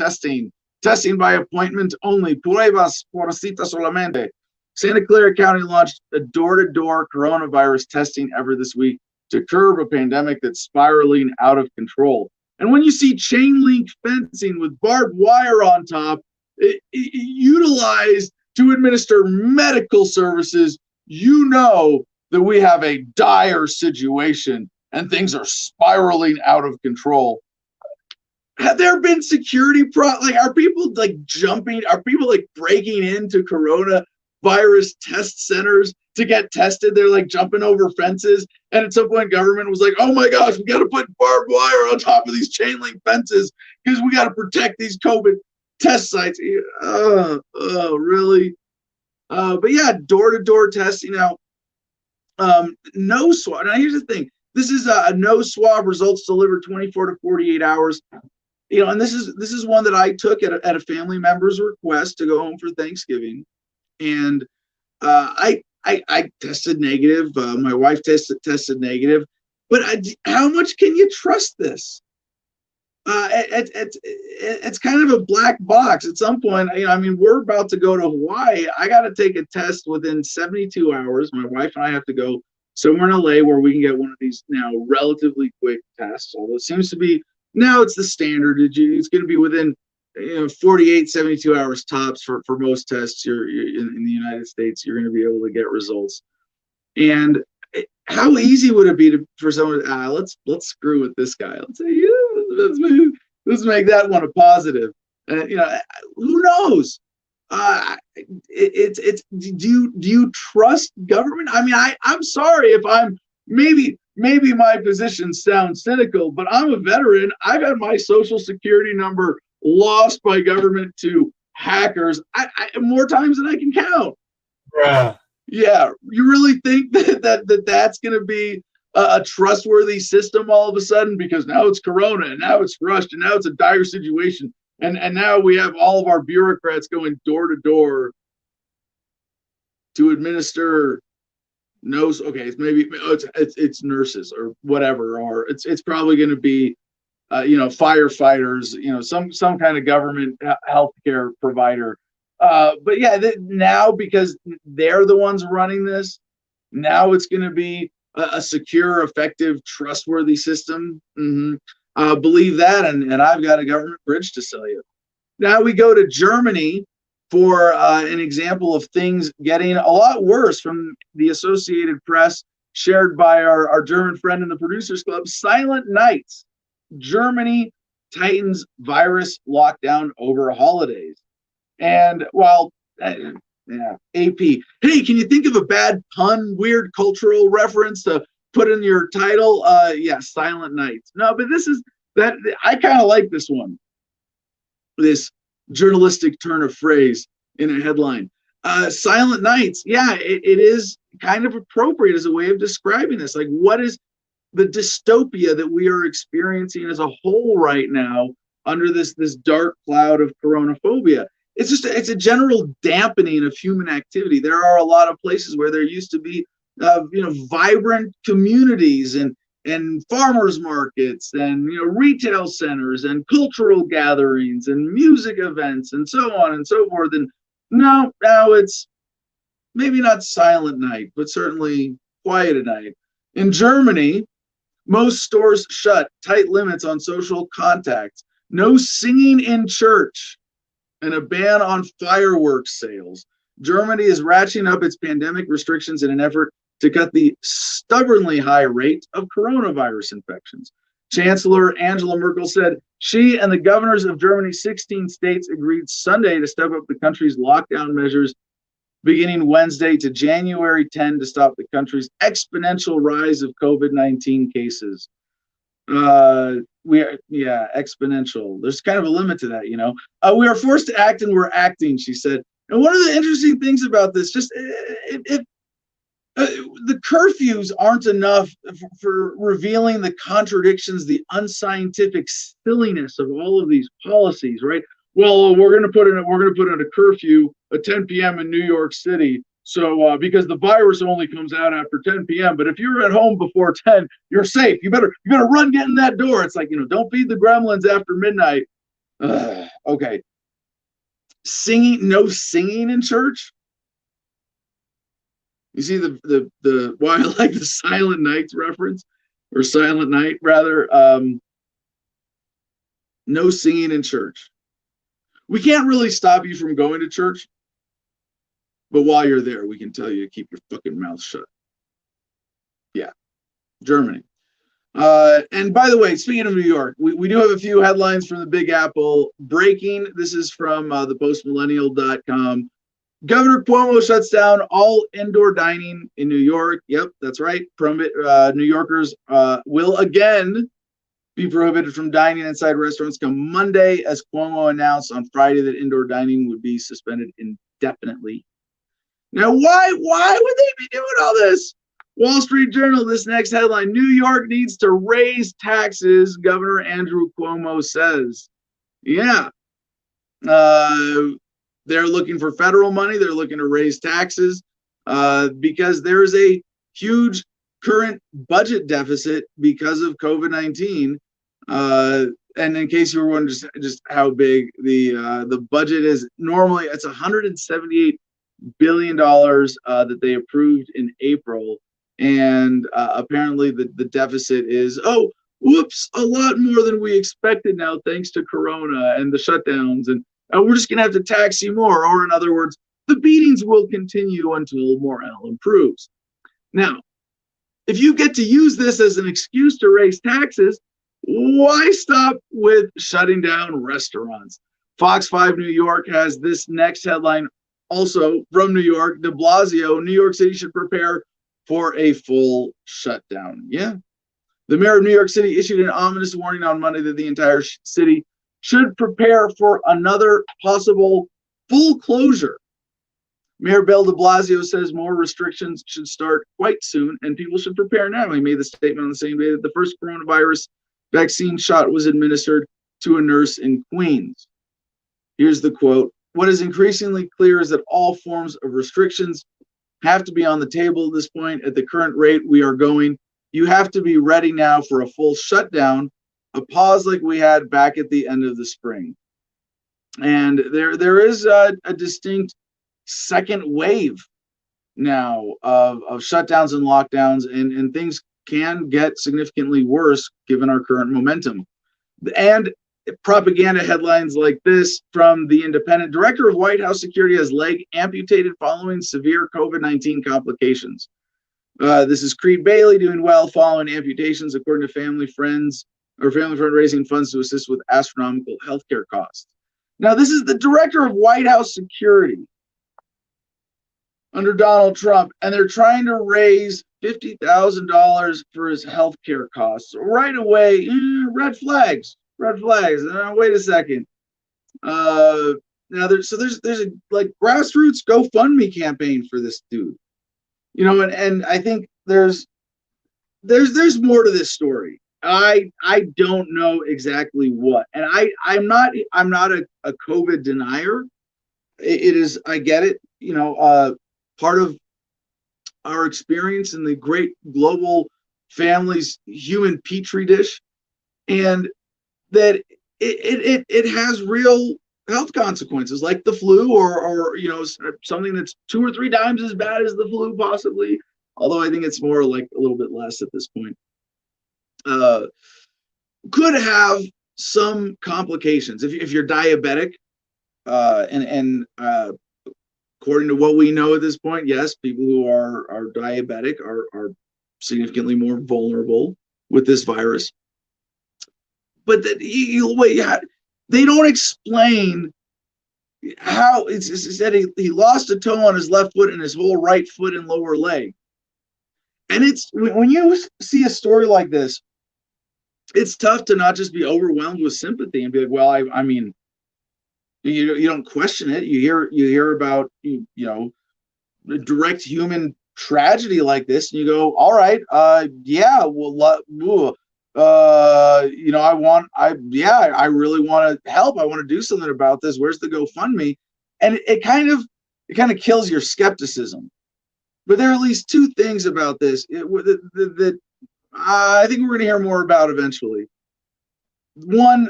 A: testing by appointment only. Pruebas por cita solamente. Santa Clara County launched a door-to-door coronavirus testing effort this week to curb a pandemic that's spiraling out of control. And when you see chain link fencing with barbed wire on top, utilized to administer medical services, you know that we have a dire situation and things are spiraling out of control. Have there been security are people like jumping? Are people like breaking into coronavirus test centers to get tested? They're like jumping over fences. And at some point, government was like, oh my gosh, we got to put barbed wire on top of these chain link fences because we got to protect these COVID test sites. Really? But yeah, door-to-door testing. Now, no swab. Now, here's the thing. This is a no swab, results delivered 24 to 48 hours. And this is one that I took at a family member's request to go home for Thanksgiving. And I tested negative. My wife tested negative. But how much can you trust this? It's kind of a black box. At some point, I mean, we're about to go to Hawaii. I got to take a test within 72 hours. My wife and I have to go somewhere in LA where we can get one of these now relatively quick tests. Although it seems to be now it's the standard. It's going to be within 48, 72 hours tops for most tests. You're in the United States, you're going to be able to get results. And how easy would it be for someone? Let's screw with this guy. Let's say, let's make that one a positive. Who knows? Do you trust government? I mean, I'm sorry if I'm maybe my position sounds cynical, but I'm a veteran. I've had my social security number lost by government to hackers I more times than I can count.
D: Bruh.
A: Yeah, you really think that's going to be a trustworthy system all of a sudden? Because now it's Corona, and now it's rushed, and now it's a dire situation, and now we have all of our bureaucrats going door to door to administer. Okay, it's nurses or whatever, or it's probably going to be firefighters, some kind of government healthcare provider. But yeah, now because they're the ones running this, now it's going to be a secure, effective, trustworthy system. Believe that, and I've got a government bridge to sell you. Now we go to Germany for an example of things getting a lot worse from the Associated Press, shared by our German friend in the Producers Club. Silent Nights. Germany tightens virus lockdown over holidays. And while, AP, hey, can you think of a bad pun, weird cultural reference to put in your title? Silent Nights. No, but I kind of like this one. This journalistic turn of phrase in a headline. Silent Nights. Yeah, it is kind of appropriate as a way of describing this. Like, what is the dystopia that we are experiencing as a whole right now under this dark cloud of coronaphobia? It's a general dampening of human activity. There are a lot of places where there used to be vibrant communities and farmers markets and retail centers and cultural gatherings and music events and so on and so forth. And now it's maybe not silent night, but certainly quiet at night. In Germany, most stores shut, tight limits on social contacts, no singing in church, and a ban on fireworks sales. Germany is ratcheting up its pandemic restrictions in an effort to cut the stubbornly high rate of coronavirus infections. Chancellor Angela Merkel said she and the governors of Germany's 16 states agreed Sunday to step up the country's lockdown measures beginning Wednesday to January 10 to stop the country's exponential rise of COVID-19 cases. Exponential. There's kind of a limit to that, we are forced to act and we're acting, she said. And one of the interesting things about this, the curfews aren't enough for revealing the contradictions, the unscientific silliness of all of these policies, right? Well, we're going to put in a curfew at 10 p.m. in New York City. So because the virus only comes out after 10 p.m. But if you're at home before 10, you're safe. You better run, get in that door. It's like, don't feed the gremlins after midnight. Okay. No singing in church. You see the why I like the Silent Nights reference, or Silent Night rather. No singing in church. We can't really stop you from going to church, but while you're there, we can tell you to keep your fucking mouth shut. Yeah, Germany. And by the way, speaking of New York, we do have a few headlines from the Big Apple. Breaking, this is from thepostmillennial.com. Governor Cuomo shuts down all indoor dining in New York. Yep, that's right. New Yorkers will again be prohibited from dining inside restaurants come Monday, as Cuomo announced on Friday that indoor dining would be suspended indefinitely. Now, why would they be doing all this? Wall Street Journal, this next headline: New York needs to raise taxes, Governor Andrew Cuomo says. Yeah. They're looking for federal money. They're looking to raise taxes because there's a huge current budget deficit because of COVID-19. And in case you were wondering just how big the budget is, normally it's $178 billion that they approved in April, and apparently the deficit is whoops, a lot more than we expected now, thanks to Corona and the shutdowns, and we're just gonna have to tax you more, or in other words, the beatings will continue until morale improves. Now, if you get to use this as an excuse to raise taxes, why stop with shutting down restaurants? Fox 5 New York has this next headline, also from New York. De Blasio, New York City should prepare for a full shutdown. Yeah. The mayor of New York City issued an ominous warning on Monday that the entire city should prepare for another possible full closure. Mayor Bill de Blasio says more restrictions should start quite soon and people should prepare now. He made the statement on the same day that the first coronavirus vaccine shot was administered to a nurse in Queens. Here's the quote. What is increasingly clear is that all forms of restrictions have to be on the table at this point. At the current rate we are going, you have to be ready now for a full shutdown, a pause like we had back at the end of the spring. And there is a distinct second wave now of shutdowns and lockdowns, and things can get significantly worse given our current momentum. And propaganda headlines like this from The Independent. Director of White House Security has leg amputated following severe COVID-19 complications. This is Creed Bailey doing well following amputations, according to family friend raising funds to assist with astronomical healthcare costs. Now, this is the director of White House Security under Donald Trump, and they're trying to raise $50,000 for his healthcare costs. Right away, red flags. Wait a second. Now there's a like grassroots GoFundMe campaign for this dude. You know, and I think there's more to this story. I don't know exactly what, and I'm not a COVID denier. It is, I get it. You know, part of our experience in the great global family's human petri dish, and that it has real health consequences, like the flu, or you know, something that's 2 or 3 times as bad as the flu, possibly. Although I think it's more like a little bit less at this point. Could have some complications if you're diabetic, and according to what we know at this point, yes, people who are diabetic are significantly more vulnerable with this virus. But they don't explain how it said he lost a toe on his left foot and his whole right foot and lower leg. And it's when you see a story like this, it's tough to not just be overwhelmed with sympathy and be like, well, I mean, you don't question it. You hear about you know, direct human tragedy like this, and you go, all right, yeah, well, you know, I really want to help. I want to do something about this. Where's the GoFundMe? And it kind of kills your skepticism. But there are at least 2 things about this that I think we're going to hear more about eventually. One,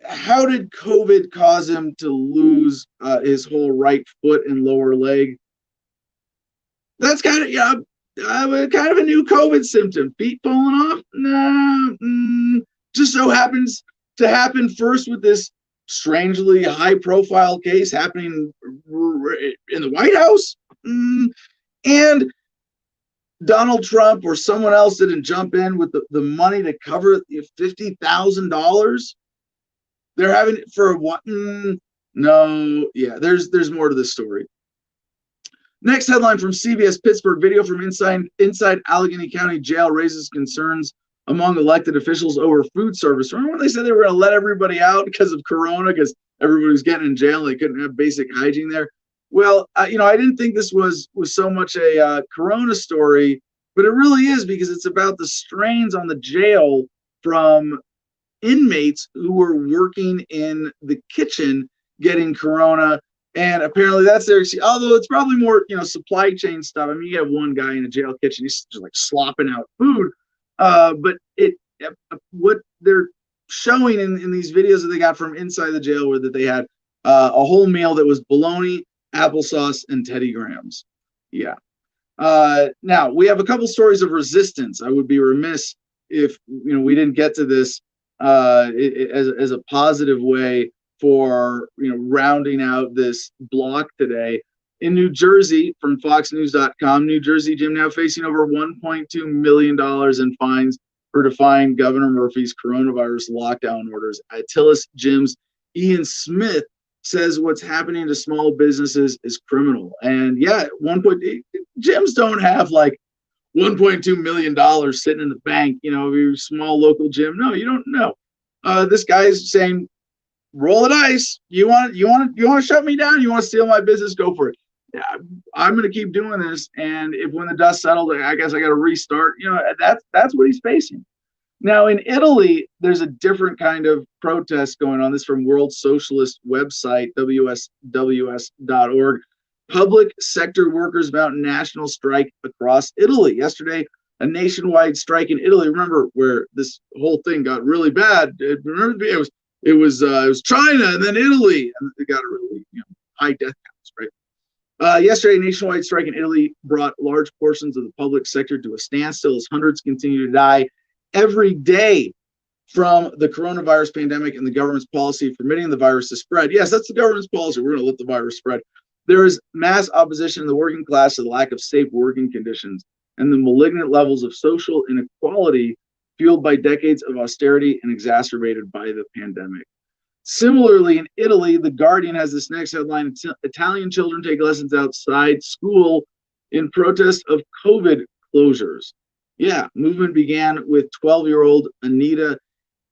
A: how did COVID cause him to lose his whole right foot and lower leg? That's kind of kind of a new COVID symptom. Feet falling off? Nah. Just so happens to happen first with this strangely high-profile case happening in the White House. And Donald Trump or someone else didn't jump in with the money to cover $50,000. They're having it for what? No. Yeah, there's more to this story. Next headline from CBS Pittsburgh. Video from inside Allegheny County Jail raises concerns among elected officials over food service. Remember when they said they were going to let everybody out because of Corona, because everybody was getting in jail and they couldn't have basic hygiene there? Well, you know, I didn't think this was so much a Corona story, but it really is, because it's about the strains on the jail from inmates who were working in the kitchen getting Corona And apparently that's their, although it's probably more, supply chain stuff. I mean, you have one guy in a jail kitchen, he's just like slopping out food. But what they're showing in these videos that they got from inside the jail were that they had a whole meal that was bologna, applesauce, and Teddy Grahams. Yeah. Now we have a couple stories of resistance. I would be remiss if we didn't get to this as a positive way for rounding out this block today. In New Jersey, from FoxNews.com, New Jersey gym now facing over $1.2 million in fines for defying Governor Murphy's coronavirus lockdown orders. Attilis Gym's Ian Smith says what's happening to small businesses is criminal. And yeah, gyms don't have like $1.2 million sitting in the bank, your small local gym. No, you don't know. This guy's saying, roll the dice. You want to shut me down? You want to steal my business? Go for it. Yeah, I'm going to keep doing this. And if when the dust settled, I guess I got to restart. That's what he's facing. Now in Italy, there's a different kind of protest going on. This from World Socialist website, WSWS.org. Public sector workers mount national strike across Italy. Yesterday, a nationwide strike in Italy. Remember where this whole thing got really bad? It was China and then Italy, and it got a really high death counts, right? Yesterday, a nationwide strike in Italy brought large portions of the public sector to a standstill as hundreds continue to die every day from the coronavirus pandemic and the government's policy permitting the virus to spread. Yes, that's the government's policy. We're going to let the virus spread. There is mass opposition in the working class to the lack of safe working conditions and the malignant levels of social inequality fueled by decades of austerity and exacerbated by the pandemic. Similarly, in Italy, The Guardian has this next headline: Italian children take lessons outside school in protest of COVID closures. Yeah, movement began with 12-year-old Anita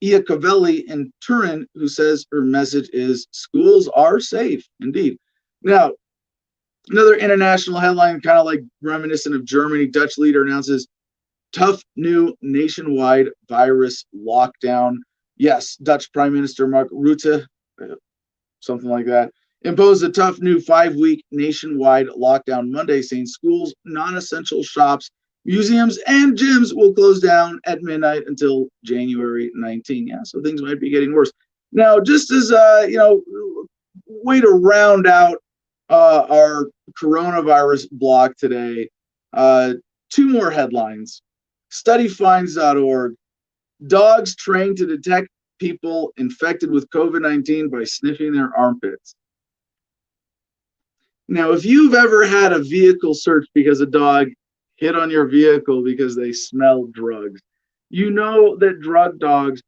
A: Iacovelli in Turin, who says her message is schools are safe. Indeed. Now, another international headline, kind of like reminiscent of Germany, Dutch leader announces tough new nationwide virus lockdown. Yes, Dutch Prime Minister Mark Rutte, something like that, imposed a tough new 5-week nationwide lockdown Monday, saying schools, non-essential shops, museums, and gyms will close down at midnight until January 19. Yeah, so things might be getting worse. Now, just as way to round out our coronavirus block today, 2 more headlines. Studyfinds.org. Dogs trained to detect people infected with COVID-19 by sniffing their armpits. Now, if you've ever had a vehicle searched because a dog hit on your vehicle because they smell drugs, you know that drug dogs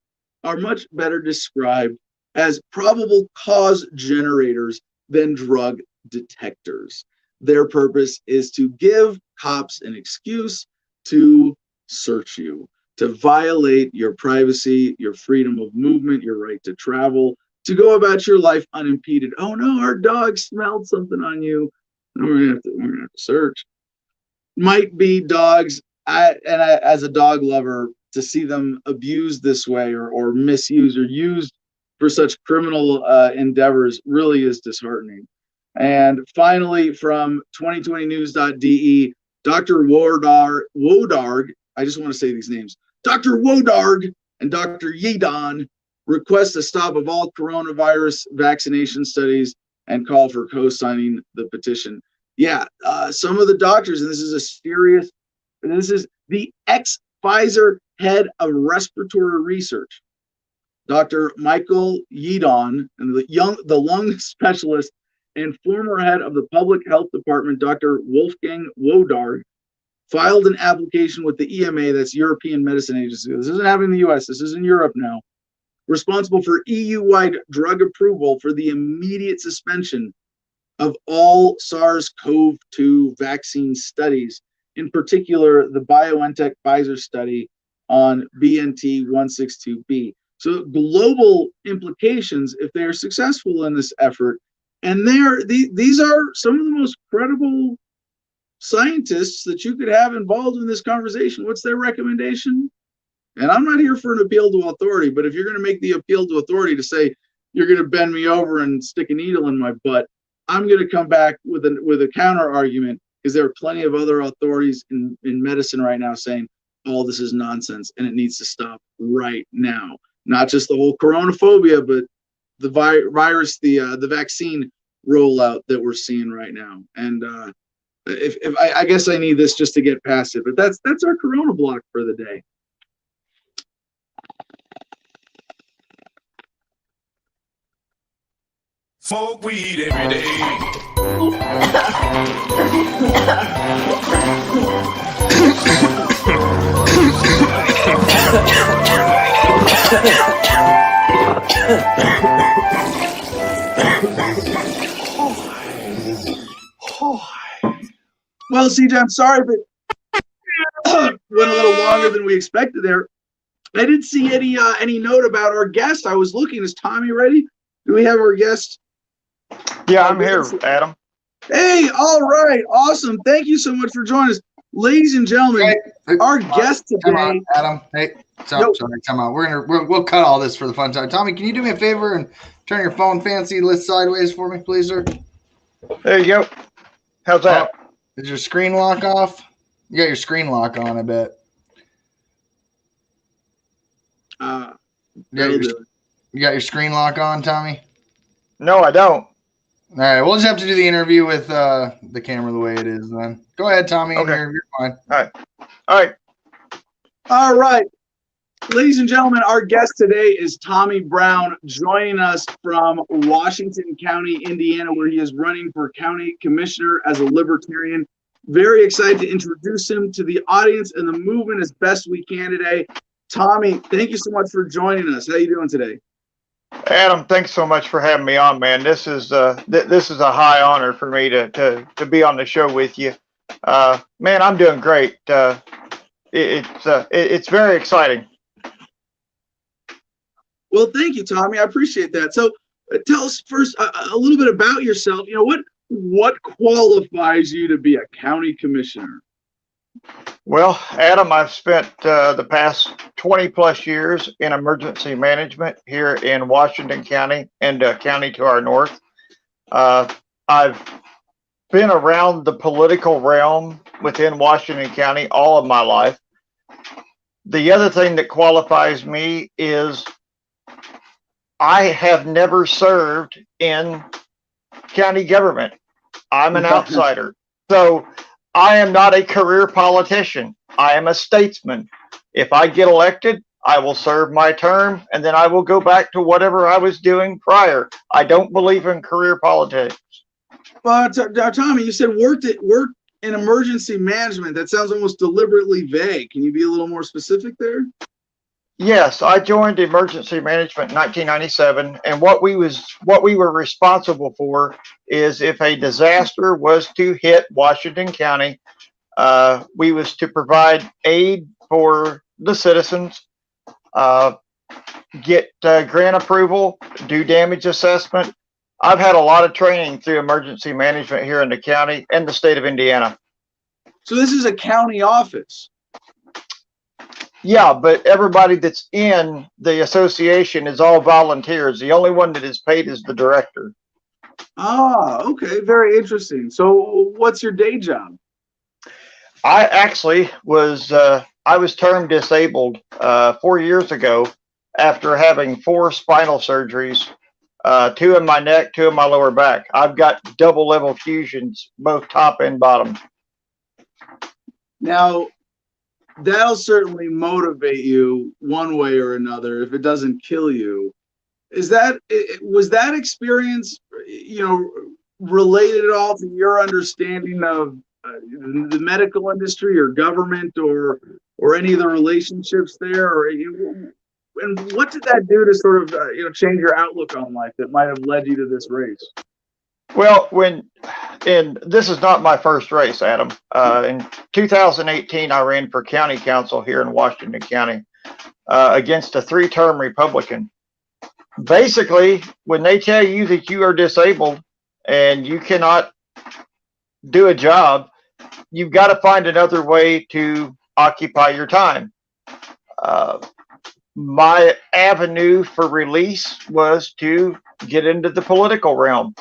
A: are much better described as probable cause generators than drug detectors. Their purpose is to give cops an excuse to search you, to violate your privacy, your freedom of movement, your right to travel, to go about your life unimpeded. Oh no, our dog smelled something on you. We're gonna have to search. Might be dogs, as a dog lover, to see them abused this way or misused or used for such criminal endeavors really is disheartening. And finally, from 2020news.de, Dr. Wodarg, I just want to say these names, Dr. Wodarg and Dr. Yidon request a stop of all coronavirus vaccination studies and call for co-signing the petition. Yeah, some of the doctors, and this is the ex-Pfizer head of respiratory research, Dr. Michael Yidon, and the lung specialist and former head of the public health department, Dr. Wolfgang Wodarg, filed an application with the EMA, that's European Medicine Agency. This isn't happening in the US, this is in Europe now, responsible for EU-wide drug approval for the immediate suspension of all SARS-CoV-2 vaccine studies, in particular the BioNTech Pfizer study on BNT162b. So global implications if they are successful in this effort. And these are some of the most credible scientists that you could have involved in this conversation. What's their recommendation? And I'm not here for an appeal to authority, but if you're going to make the appeal to authority to say you're going to bend me over and stick a needle in my butt, I'm going to come back with a counter argument, because there are plenty of other authorities in medicine right now saying all this is nonsense and it needs to stop right now. Not just the whole coronaphobia, but the virus, the vaccine rollout that we're seeing right now. And if I guess I need this just to get past it, but that's our Corona block for the day.
D: Smoke weed every day.
A: Well, CJ, I'm sorry, but went a little longer than we expected there. I didn't see any note about our guest. I was looking. Is Tommy ready? Do we have our guest?
E: Yeah, I'm here, Adam.
A: Hey, all right, awesome. Thank you so much for joining us, ladies and gentlemen. Our guest today,
C: Adam. Hey, sorry, come on. We'll cut all this for the fun time. Tommy, can you do me a favor and turn your phone fancy list sideways for me, please, sir?
E: There you go. How's that?
C: Is your screen lock off? You got your screen lock on, I bet. You got your screen lock on, Tommy?
E: No, I don't.
C: All right, we'll just have to do the interview with the camera the way it is then. Go ahead, Tommy.
E: Okay.
C: You're fine.
A: All right. Ladies and gentlemen, our guest today is Tommy Brown, joining us from Washington County, Indiana, where he is running for county commissioner as a libertarian. Very excited to introduce him to the audience and the movement as best we can today. Tommy, thank you so much for joining us. How you doing today?
E: Adam, thanks so much for having me on, man. This is a high honor for me to be on the show with you. Man, I'm doing great. It's very exciting.
A: Well, thank you, Tommy. I appreciate that. So tell us first a little bit about yourself. You know, what qualifies you to be a county commissioner?
E: Well, Adam, I've spent the past 20 plus years in emergency management here in Washington County and a county to our north. I've been around the political realm within Washington County all of my life. The other thing that qualifies me is I have never served in county government. I'm an outsider. So I am not a career politician. I am a statesman. If I get elected, I will serve my term and then I will go back to whatever I was doing prior. I don't believe in career politics.
A: But Tommy, you said worked in emergency management. That sounds almost deliberately vague. Can you be a little more specific there?
E: Yes, I joined emergency management in 1997, and what we were responsible for is if a disaster was to hit Washington County, we was to provide aid for the citizens, get grant approval, do damage assessment. I've had a lot of training through emergency management here in the county and the state of Indiana.
A: So this is a county office.
E: Yeah, but everybody that's in the association is all volunteers. The only one that is paid is the director.
A: Ah, okay. Very interesting. So what's your day job?
E: I actually was termed disabled 4 years ago after having 4 spinal surgeries, 2 in my neck, 2 in my lower back. I've got double level fusions, both top and bottom.
A: Now, that'll certainly motivate you one way or another if it doesn't kill you. Was that experience, related at all to your understanding of the medical industry or government or any of the relationships there? And what did that do to sort of change your outlook on life that might have led you to this race?
E: Well, and this is not my first race, Adam. In 2018, I ran for county council here in Washington County against a 3-term Republican. Basically, when they tell you that you are disabled and you cannot do a job, you've got to find another way to occupy your time. My avenue for release was to get into the political realm.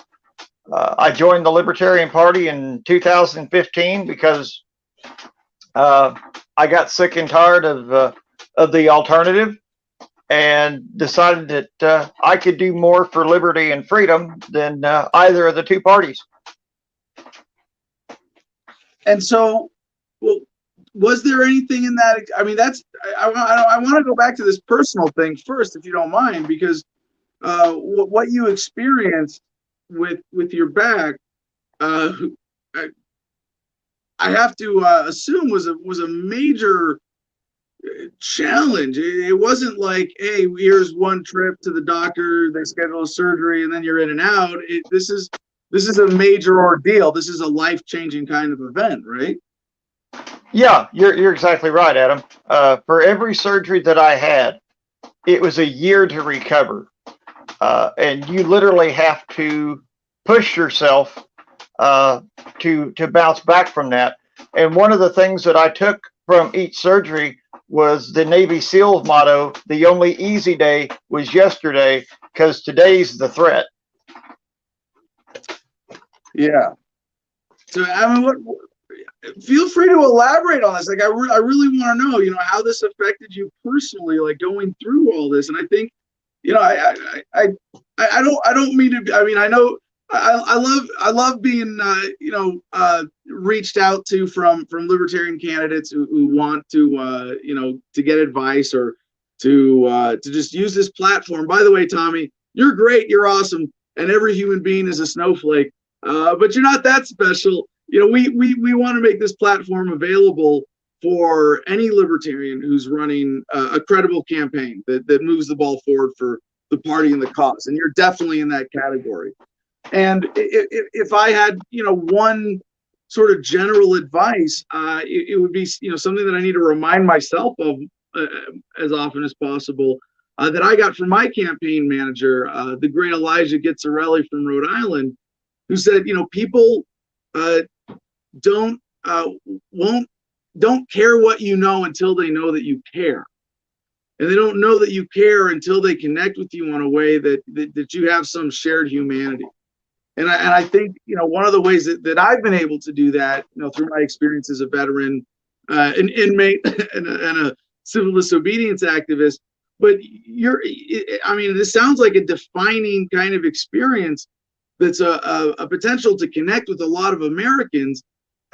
E: I joined the Libertarian Party in 2015 because I got sick and tired of the alternative, and decided that I could do more for liberty and freedom than either of the two parties.
A: And so, well, was there anything in that? I mean, I want to go back to this personal thing first, if you don't mind, because what you experienced with your back, I have to assume was a major challenge. It wasn't like, hey, here's one trip to the doctor, they schedule a surgery, and then you're in and out. This is a major ordeal. This is a life-changing kind of event, right?
E: Yeah, you're exactly right, Adam. For every surgery that I had, it was a year to recover, and you literally have to push yourself to bounce back from that. And one of the things that I took from each surgery was the Navy SEAL motto: the only easy day was yesterday, because today's the threat.
A: Yeah. So I mean, feel free to elaborate on this. Like, I really want to know, how this affected you personally, like going through all this. And I think, I don't mean to. I mean, I know I love being reached out to from libertarian candidates who want to to get advice or to just use this platform. By the way, Tommy, you're great, you're awesome, and every human being is a snowflake, but you're not that special. We want to make this platform available for any libertarian who's running a credible campaign that moves the ball forward for the party and the cause, and you're definitely in that category. And if I had, one sort of general advice, it would be, something that I need to remind myself of as often as possible, that I got from my campaign manager, the great Elijah Gitzarelli from Rhode Island, who said, people don't care what you know until they know that you care. And they don't know that you care until they connect with you in a way that you have some shared humanity. And I think, one of the ways that I've been able to do that, through my experience as a veteran, an inmate, and a civil disobedience activist, but this sounds like a defining kind of experience that's a potential to connect with a lot of Americans,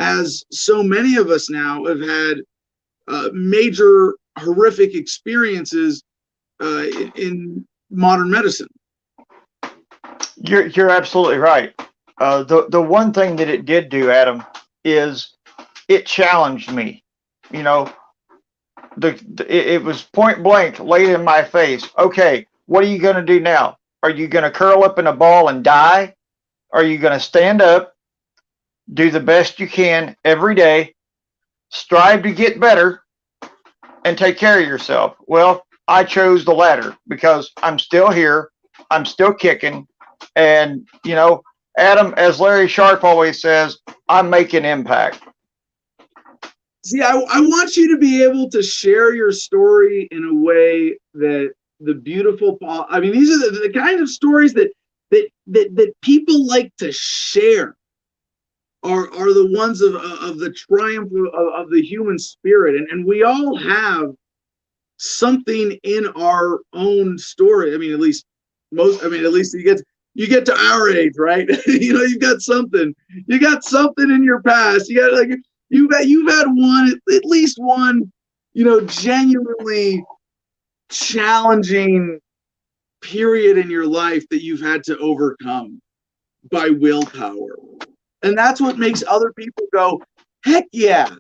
A: as so many of us now have had major horrific experiences in modern medicine.
E: You're absolutely right. The one thing that it did do, Adam, is it challenged me. It was point blank, laid in my face. Okay, what are you going to do now? Are you going to curl up in a ball and die? Are you going to stand up, do the best you can every day, strive to get better, and take care of yourself? Well, I chose the latter because I'm still here. I'm still kicking. And, Adam, as Larry Sharp always says, I'm making impact.
A: See, I want you to be able to share your story in a way that the beautiful, these are the kind of stories that people like to share are the ones of the triumph of the human spirit. And we all have something in our own story. At least you get to our age, right? You've got something in your past. You've had at least one, genuinely challenging period in your life that you've had to overcome by willpower. And that's what makes other people go, heck yeah,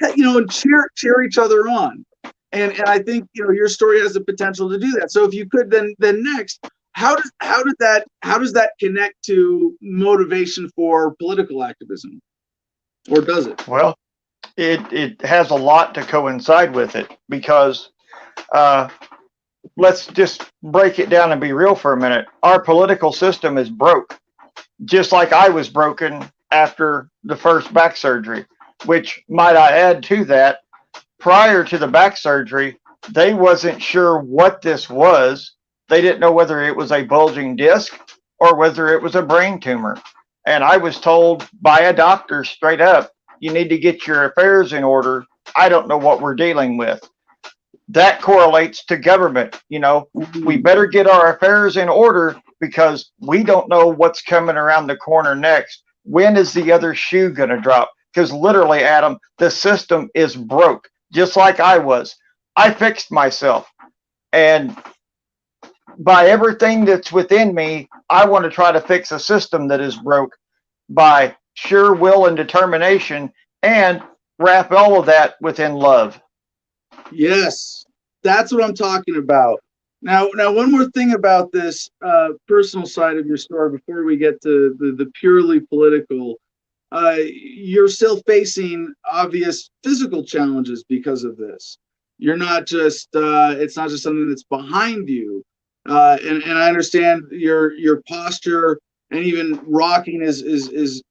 A: and cheer each other on. And I think, your story has the potential to do that. So if you could then next, how does that connect to motivation for political activism, or does it?
E: Well, it has a lot to coincide with it, because let's just break it down and be real for a minute. Our political system is broke, just like I was broken after the first back surgery, which, might I add to that, prior to the back surgery, they wasn't sure what this was. They didn't know whether it was a bulging disc or whether it was a brain tumor. and I was told by a doctor straight up, you need to get your affairs in order. I don't know what we're dealing with. That correlates to government. You know, we better get our affairs in order because we don't know what's coming around the corner next. When is the other shoe going to drop? Because literally, Adam, the system is broke, just like I was. I fixed myself. And by everything that's within me, I want to try to fix a system that is broke by sheer will and determination, and wrap all of that within love.
A: Yes, that's what I'm talking about. Now, one more thing about this personal side of your story before we get to the purely political. You're still facing obvious physical challenges because of this. You're not just it's not just something that's behind you. And I understand your posture and even rocking is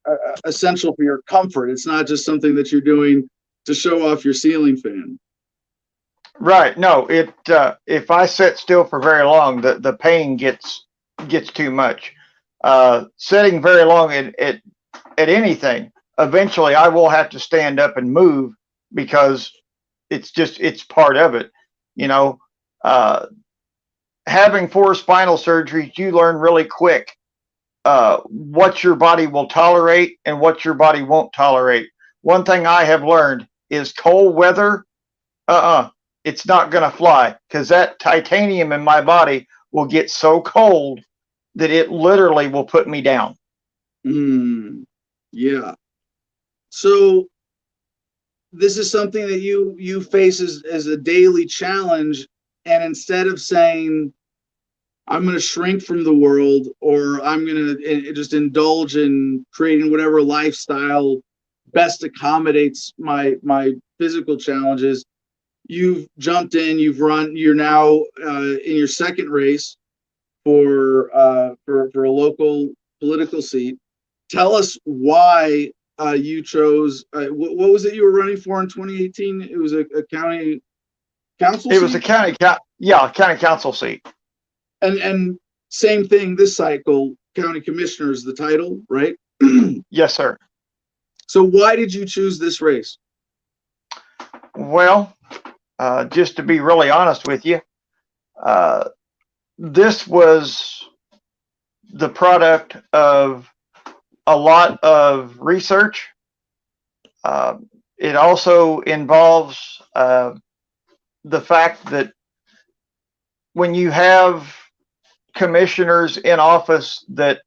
A: essential for your comfort. It's not just something that you're doing to show off your ceiling fan.
E: Right. No, if I sit still for very long, the pain gets too much. Sitting very long at anything, eventually I will have to stand up and move because it's part of it. You know, having 4 spinal surgeries, you learn really quick what your body will tolerate and what your body won't tolerate. One thing I have learned is cold weather, it's not going to fly, because that titanium in my body will get so cold that it literally will put me down.
A: Yeah. So this is something that you face as a daily challenge, and instead of saying, I'm going to shrink from the world, or I'm going to just indulge in creating whatever lifestyle best accommodates my physical challenges, you've jumped in, you've run, you're now in your second race for a local political seat. Tell us why you chose, what was it you were running for in 2018? It was a county council seat?
E: It was a county council seat.
A: And same thing this cycle, county commissioner is the title, right?
E: Yes, sir.
A: So why did you choose this race?
E: Well, just to be really honest with you, this was the product of a lot of research. It also involves the fact that when you have commissioners in office that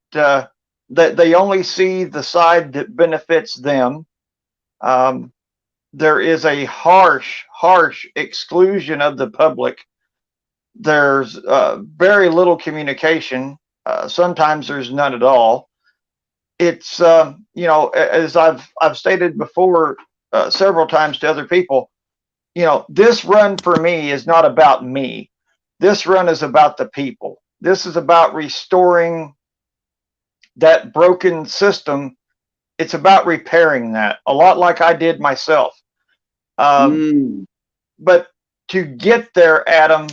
E: they only see the side that benefits them, there is a harsh exclusion of the public. There's very little communication. Sometimes there's none at all. It's you know, as I've stated before several times to other people, you know, this run for me is not about me. This run is about the people. This is about restoring that broken system. It's about repairing that, a lot like I did myself. But to get there, Adam,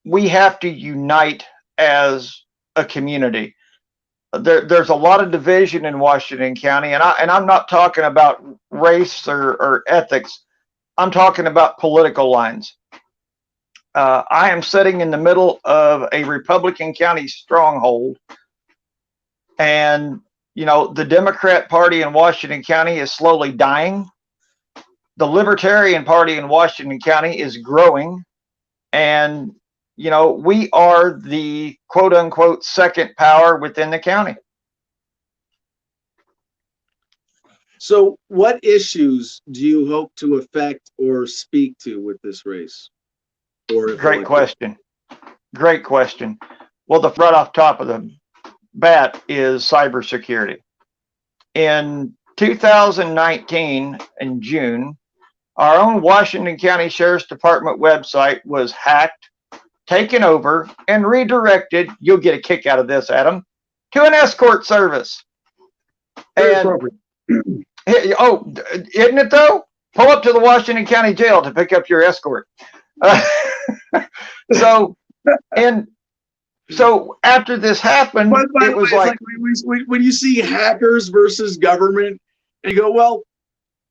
E: we have to unite as a community. There's a lot of division in Washington County, and I'm not talking about race or ethics. I'm talking about political lines. I am sitting in the middle of a Republican county stronghold, and you know, the Democrat Party in Washington County is slowly dying. The Libertarian Party in Washington County is growing, and you know, we are the quote unquote second power within the county.
A: So what issues do you hope to affect or speak to with this race?
E: Great question. Great question. Well, the right off top of the bat is cybersecurity. In 2019, in June, our own Washington County Sheriff's Department website was hacked, taken over, and redirected. You'll get a kick out of this, Adam, to an escort service. And oh, isn't it though? Pull up to the Washington County Jail to pick up your escort. So, and So after this happened,
A: By the
E: it was
A: way,
E: like,
A: it's like when you see hackers versus government, and you go, well,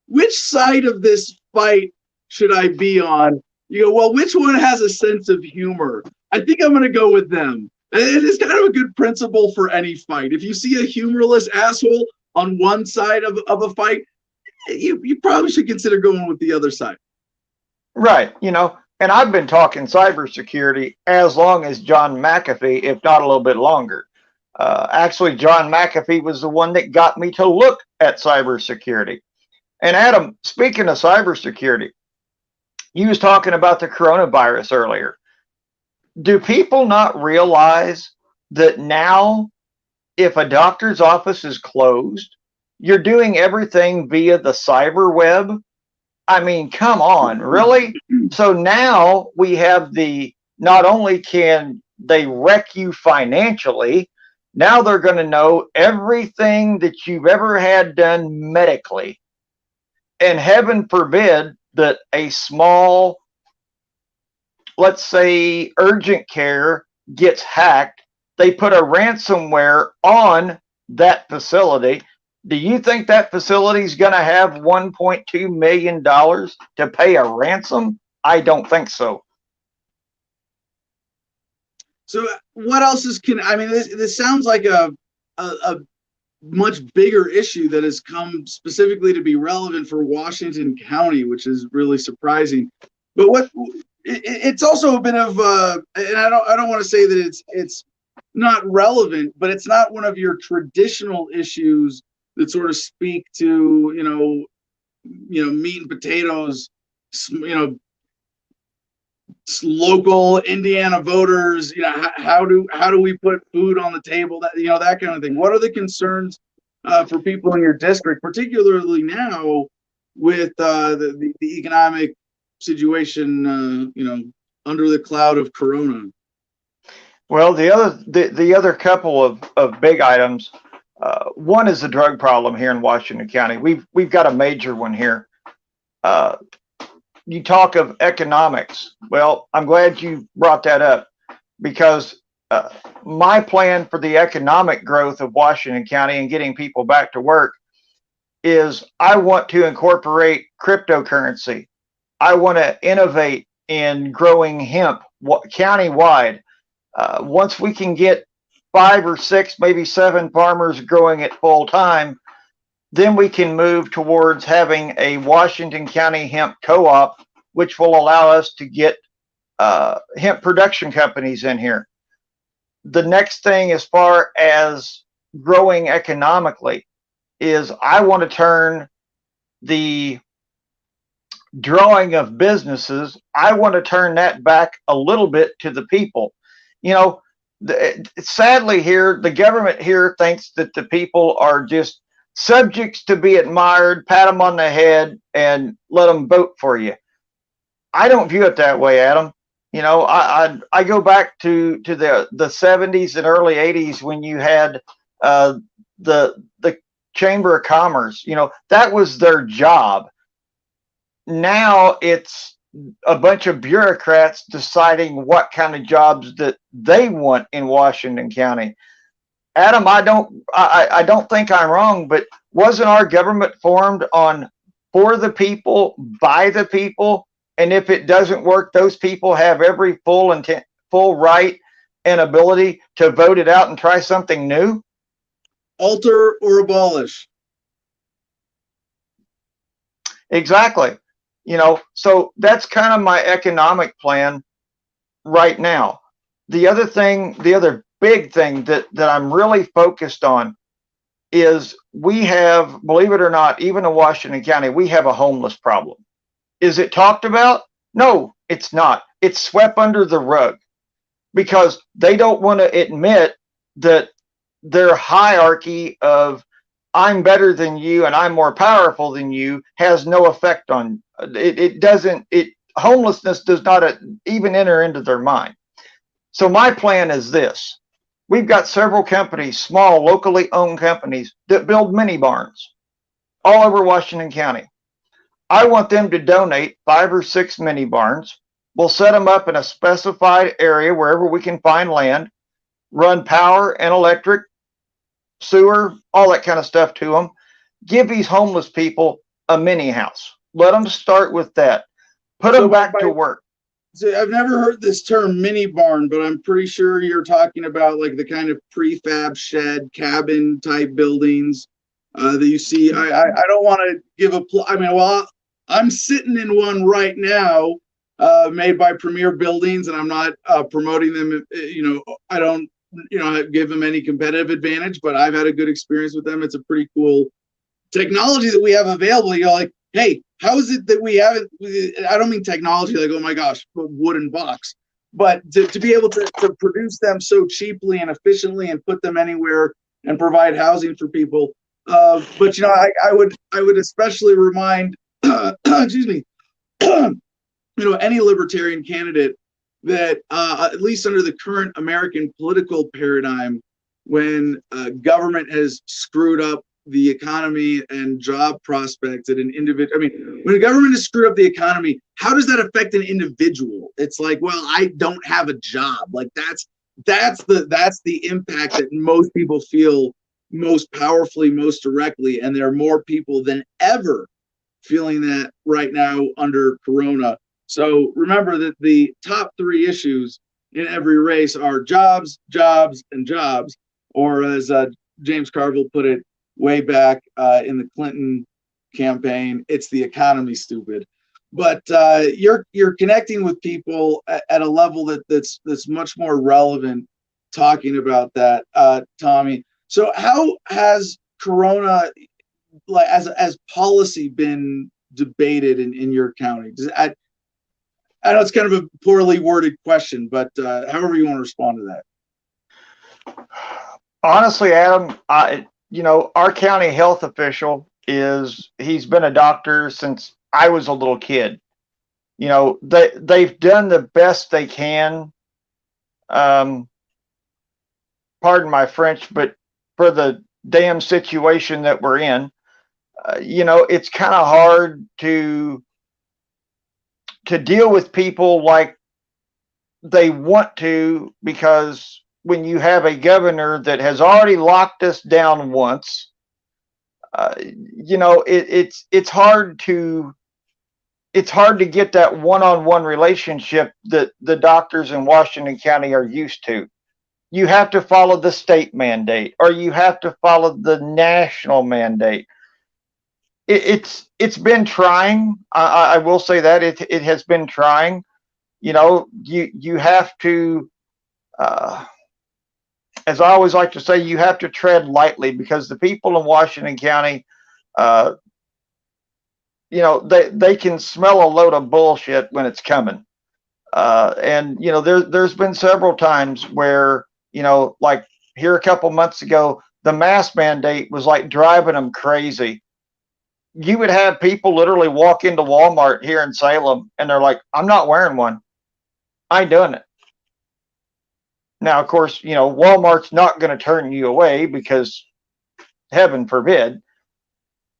A: which side of this fight should I be on? You go, well, which one has a sense of humor? I think I'm going to go with them. And it is kind of a good principle for any fight. If you see a humorless asshole on one side of a fight, you probably should consider going with the other side.
E: right, and I've been talking cybersecurity as long as John McAfee, if not a little bit longer. Actually, John McAfee was the one that got me to look at cybersecurity. And Adam, speaking of cybersecurity, you was talking about the coronavirus earlier. Do people not realize that now, if a doctor's office is closed, you're doing everything via the cyber web? I mean, come on, really? So now we have not only can they wreck you financially, now they're going to know everything that you've ever had done medically. And heaven forbid that a small, let's say, urgent care gets hacked, they put a ransomware on that facility. Do you think that facility is going to have $1.2 million to pay a ransom? I don't think so.
A: So what else this sounds like a much bigger issue that has come specifically to be relevant for Washington County, which is really surprising. But it's also a bit of and I don't want to say that it's not relevant, but it's not one of your traditional issues that sort of speak to meat and potatoes, local Indiana voters. How do we put food on the table? That kind of thing. What are the concerns for people in your district, particularly now with the economic situation? Under the cloud of Corona.
E: Well, the other couple of big items. One is the drug problem here in Washington County. We've got a major one here. You talk of economics. Well, I'm glad you brought that up, because my plan for the economic growth of Washington County and getting people back to work is I want to incorporate cryptocurrency. I want to innovate in growing hemp countywide. Once we can get 5 or 6, maybe 7 farmers growing it full time, then we can move towards having a Washington County hemp co-op, which will allow us to get hemp production companies in here. The next thing, as far as growing economically, is I want to turn the drawing of businesses, I want to turn that back a little bit to the people. Sadly here, the government here thinks that the people are just subjects to be admired, pat them on the head, and let them vote for you. I don't view it that way, Adam. I go back to the 70s and early 80s when you had the Chamber of Commerce. That was their job. Now it's a bunch of bureaucrats deciding what kind of jobs that they want in Washington County. Adam, I don't think I'm wrong, but wasn't our government formed on for the people, by the people? And if it doesn't work, those people have every full right and ability to vote it out and try something new?
A: Alter or abolish.
E: Exactly. So that's kind of my economic plan right now. The other big thing that I'm really focused on is we have, believe it or not, even in Washington County, we have a homeless problem. Is it talked about? No, it's not. It's swept under the rug because they don't want to admit that their hierarchy of I'm better than you and I'm more powerful than you has no effect on it. Homelessness does not even enter into their mind. So my plan is this. We've got several companies, small, locally owned companies that build mini barns all over Washington County. I want them to donate 5 or 6 mini barns. We'll set them up in a specified area wherever we can find land. run power and electric, sewer, all that kind of stuff to them. Give these homeless people a mini house. Let them start with that. Put them back to work.
A: So I've never heard this term mini barn, but I'm pretty sure you're talking about like the kind of prefab shed cabin type buildings that you see. I don't want to give a I'm sitting in one right now made by Premier Buildings, and I'm not promoting them. I don't give them any competitive advantage, but I've had a good experience with them. It's a pretty cool technology that we have available. You're like, hey, how is it that we haven't? I don't mean technology like, oh my gosh, a wooden box, but to be able to produce them so cheaply and efficiently and put them anywhere and provide housing for people. But I would especially remind, excuse me, any libertarian candidate that at least under the current American political paradigm, when government has screwed up the economy and job prospects at an individual. I mean, when a government has screwed up the economy, how does that affect an individual? It's like, well, I don't have a job. Like that's the impact that most people feel most powerfully, most directly, and there are more people than ever feeling that right now under Corona. So remember that the top three issues in every race are jobs, jobs, and jobs, or as James Carville put it way back in the Clinton campaign, it's the economy, stupid. But you're connecting with people at a level that's much more relevant talking about that, Tommy. So how has Corona, like as policy, been debated in your county? I know it's kind of a poorly worded question, but however you want to respond to that.
E: Honestly, Adam, our county health official he's been a doctor since I was a little kid. They've done the best they can. Pardon my French, but for the damn situation that we're in, it's kind of hard to deal with people like they want to, because when you have a governor that has already locked us down once, it's hard to get that one-on-one relationship that the doctors in Washington County are used to. You have to follow the state mandate, or you have to follow the national mandate. It's been trying. I will say that it has been trying. You have to, as I always like to say, you have to tread lightly, because the people in Washington County, they can smell a load of bullshit when it's coming. And there's been several times where, like here a couple months ago, the mask mandate was like driving them crazy. You would have people literally walk into Walmart here in Salem and they're like, I'm not wearing one. I ain't doing it. Now, of course, Walmart's not going to turn you away, because heaven forbid.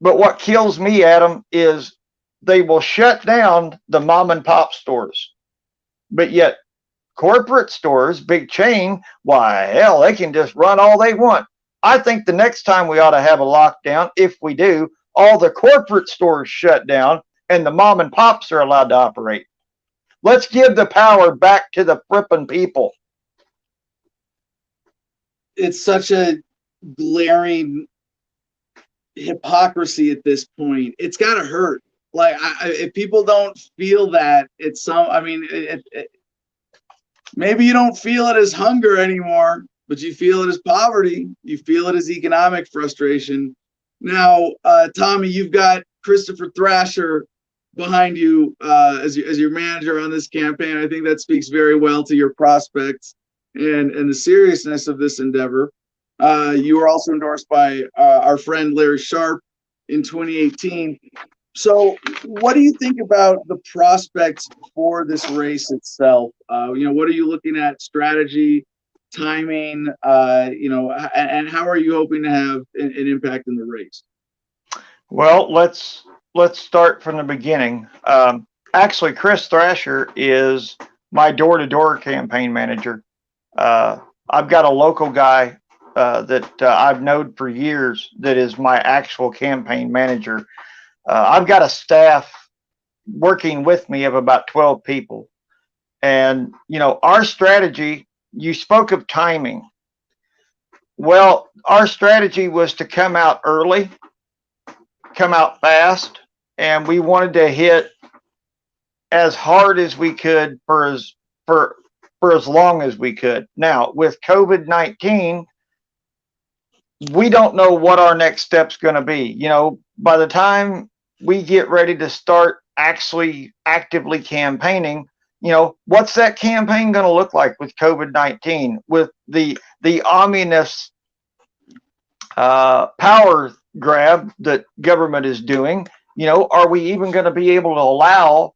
E: But what kills me, Adam, is they will shut down the mom and pop stores. But yet corporate stores, big chain, why, hell, they can just run all they want. I think the next time we ought to have a lockdown, if we do, all the corporate stores shut down and the mom and pops are allowed to operate. Let's give the power back to the flipping people.
A: It's such a glaring hypocrisy at this point. It's got to hurt. Like, if people don't feel that, maybe you don't feel it as hunger anymore, but you feel it as poverty. You feel it as economic frustration. Now, Tommy, you've got Christopher Thrasher behind you as your manager on this campaign. I think that speaks very well to your prospects and the seriousness of this endeavor. You were also endorsed by our friend Larry Sharp in 2018. So what do you think about the prospects for this race itself? What are you looking at? Strategy, timing, and how are you hoping to have an impact in the race?
E: Well, let's start from the beginning. Actually, Chris Thrasher is my door-to-door campaign manager. I've got a local guy that I've known for years that is my actual campaign manager. I've got a staff working with me of about 12 people. And, you know, our strategy, you spoke of timing. Well, our strategy was to come out early, come out fast, and we wanted to hit as hard as we could for as long as we could. Now, with COVID-19, we don't know what our next step's going to be. You know, by the time we get ready to start actually actively campaigning, you know, what's that campaign going to look like with COVID-19, with the ominous power grab that government is doing? You know, are we even going to be able to allow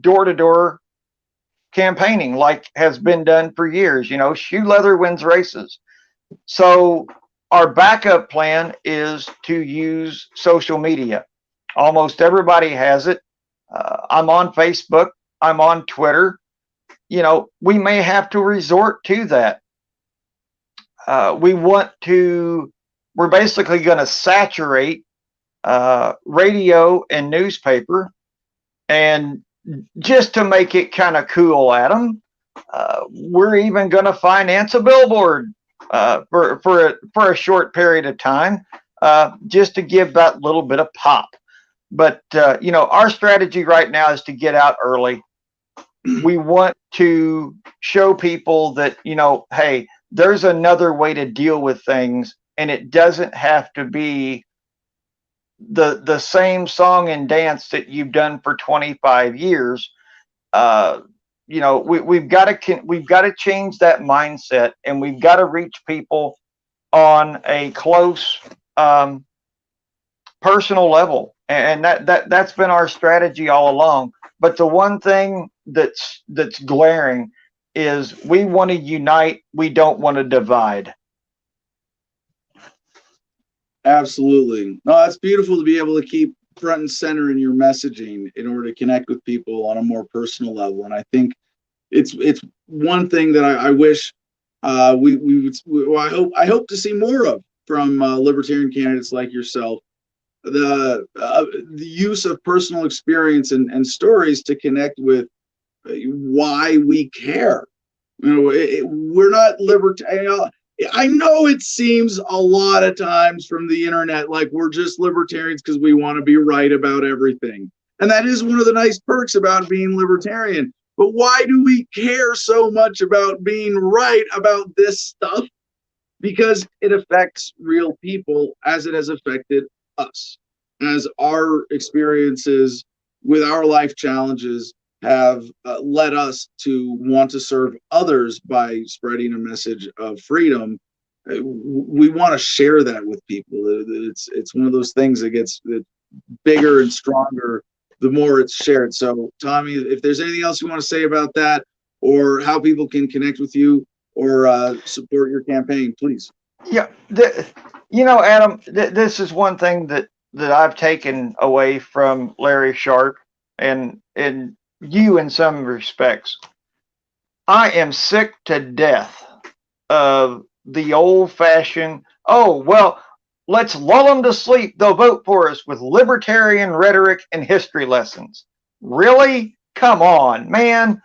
E: door-to-door campaigning like has been done for years? You know, shoe leather wins races. So our backup plan is to use social media. Almost everybody has it. I'm on Facebook. I'm on Twitter. You know, we may have to resort to that. We're basically going to saturate radio and newspaper. And just to make it kind of cool, Adam, we're even going to finance a billboard for a short period of time, just to give that little bit of pop. But you know, our strategy right now is to get out early. We want to show people that, you know, hey, there's another way to deal with things, and it doesn't have to be the same song and dance that you've done for 25 years. You know, we've got to change that mindset, and we've got to reach people on a close personal level, and that's been our strategy all along. But the one thing that's glaring is we want to unite, we don't want to divide.
A: Absolutely. No, it's beautiful to be able to keep front and center in your messaging in order to connect with people on a more personal level. And I think it's one thing that I wish I hope to see more of from libertarian candidates like yourself. The use of personal experience and stories to connect with why we care. You know, we're not libertarian. I know it seems a lot of times from the internet like we're just libertarians because we want to be right about everything. And that is one of the nice perks about being libertarian. But why do we care so much about being right about this stuff? Because it affects real people as it has affected us, as our experiences with our life challenges have led us to want to serve others by spreading a message of freedom. We want to share that with people. It's one of those things that gets bigger and stronger the more it's shared. So, Tommy, if there's anything else you want to say about that, or how people can connect with you or support your campaign, please.
E: Yeah, you know, Adam, this is one thing that I've taken away from Larry Sharp and you in some respects. I am sick to death of the old-fashioned, oh, well, let's lull them to sleep, they'll vote for us, with libertarian rhetoric and history lessons. Really? Come on, man.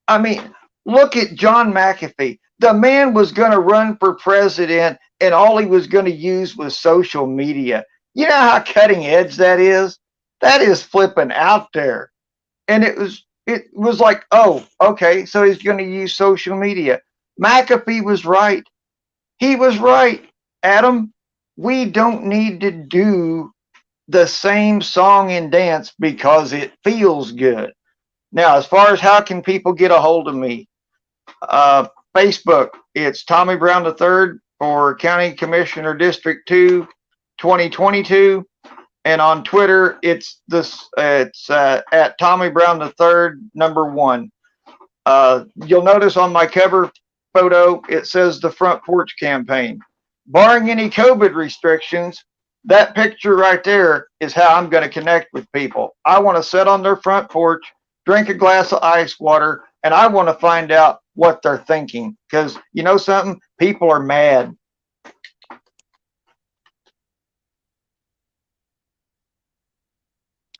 E: I mean, look at John McAfee. The man was going to run for president, and all he was going to use was social media. You know how cutting edge that is? That is flipping out there. And it was like, oh, okay, so he's going to use social media. McAfee was right. He was right. Adam, we don't need to do the same song and dance because it feels good. Now, as far as how can people get a hold of me, Facebook, it's Tommy Brown III for County Commissioner District 2, 2022. And on Twitter, it's at Tommy Brown III, #1. You'll notice on my cover photo, it says the Front Porch Campaign. Barring any COVID restrictions, that picture right there is how I'm going to connect with people. I want to sit on their front porch, drink a glass of ice water, and I want to find out what they're thinking. Because you know something, people are mad.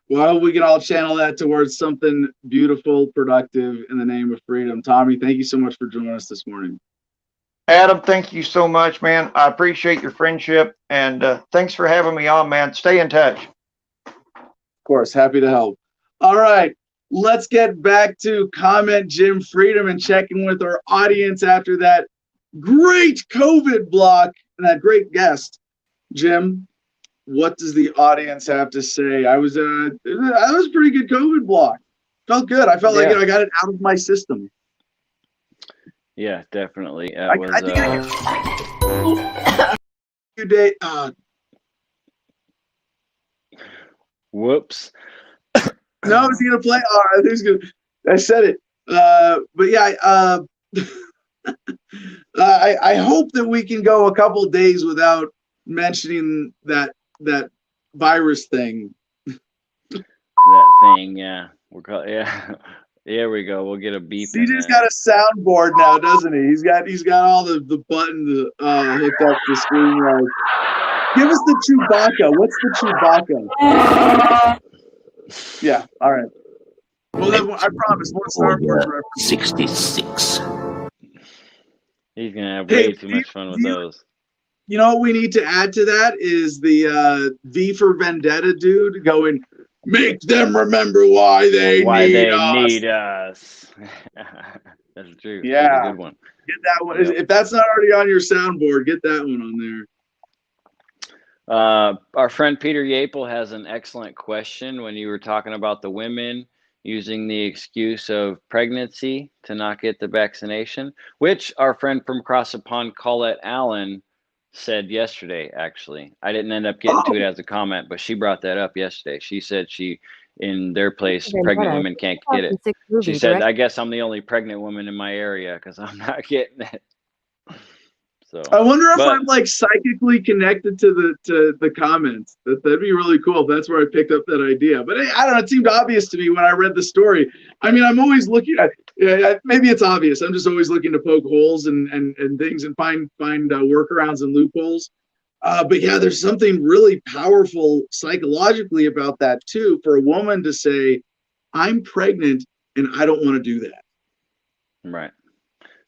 A: Well, we can all channel that towards something beautiful, productive in the name of freedom. Tommy, thank you so much for joining us this morning.
E: Adam, thank you so much, man. I appreciate your friendship, and thanks for having me on, man. Stay in touch.
A: Of course, happy to help. All right, let's get back to Comment Jim Freedom and checking with our audience after that great COVID block and that great guest. Jim, what does the audience have to say? I was a pretty good COVID block. Felt good. I felt like I got it out of my system.
B: Yeah, definitely. Whoops.
A: No, is he gonna play? Oh, I think he's gonna. I said it. But yeah, I hope that we can go a couple days without mentioning that virus thing.
B: That thing, yeah. There we go. We'll get a beep.
A: CJ's got a soundboard now, doesn't he? He's got all the buttons hooked up to screen. Like, give us the Chewbacca. What's the Chewbacca? Yeah. All right. Well, I promise. One soundboard for
F: 66.
B: He's gonna have way too much fun with those.
A: You know what we need to add to that is the V for Vendetta dude going, make them remember why they need us.
B: That's true.
A: Yeah.
B: That's a good one.
A: Get that one. Yep. If that's not already on your soundboard, get that one on there.
B: Our friend Peter Yapel has an excellent question when you were talking about the women using the excuse of pregnancy to not get the vaccination, which our friend from across the pond, Colette Allen, said yesterday. Actually, I didn't end up getting to it as a comment, but she brought that up yesterday. She said in their place, pregnant women can't get it. She said, I guess I'm the only pregnant woman in my area because I'm not getting it. So
A: I wonder if I'm like psychically connected to the comments. That'd be really cool. That's where I picked up that idea. But I don't know. It seemed obvious to me when I read the story. I mean, I'm always looking at. Maybe it's obvious. I'm just always looking to poke holes and things and find workarounds and loopholes. But yeah, there's something really powerful psychologically about that too. For a woman to say, "I'm pregnant and I don't want to do that."
B: Right.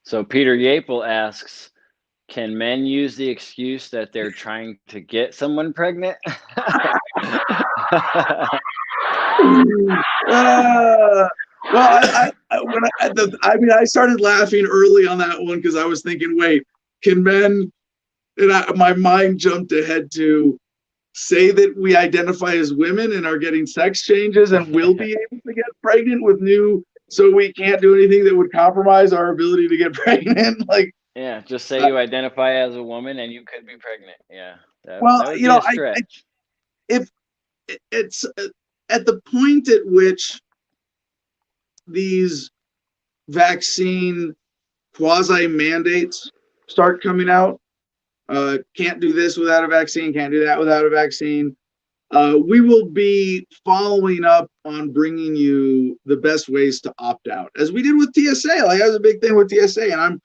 B: So Peter Yapel asks, can men use the excuse that they're trying to get someone pregnant?
A: Well, I started laughing early on that one because I was thinking, wait, can men? And my mind jumped ahead to say that we identify as women and are getting sex changes and will be able to get pregnant with so we can't do anything that would compromise our ability to get pregnant. Like,
B: yeah, just say you identify as a woman and you could be pregnant. Yeah. That would be a stretch.
A: If it's at the point at which these vaccine quasi mandates start coming out, can't do this without a vaccine, can't do that without a vaccine. We will be following up on bringing you the best ways to opt out, as we did with TSA. Like, that was a big thing with TSA, and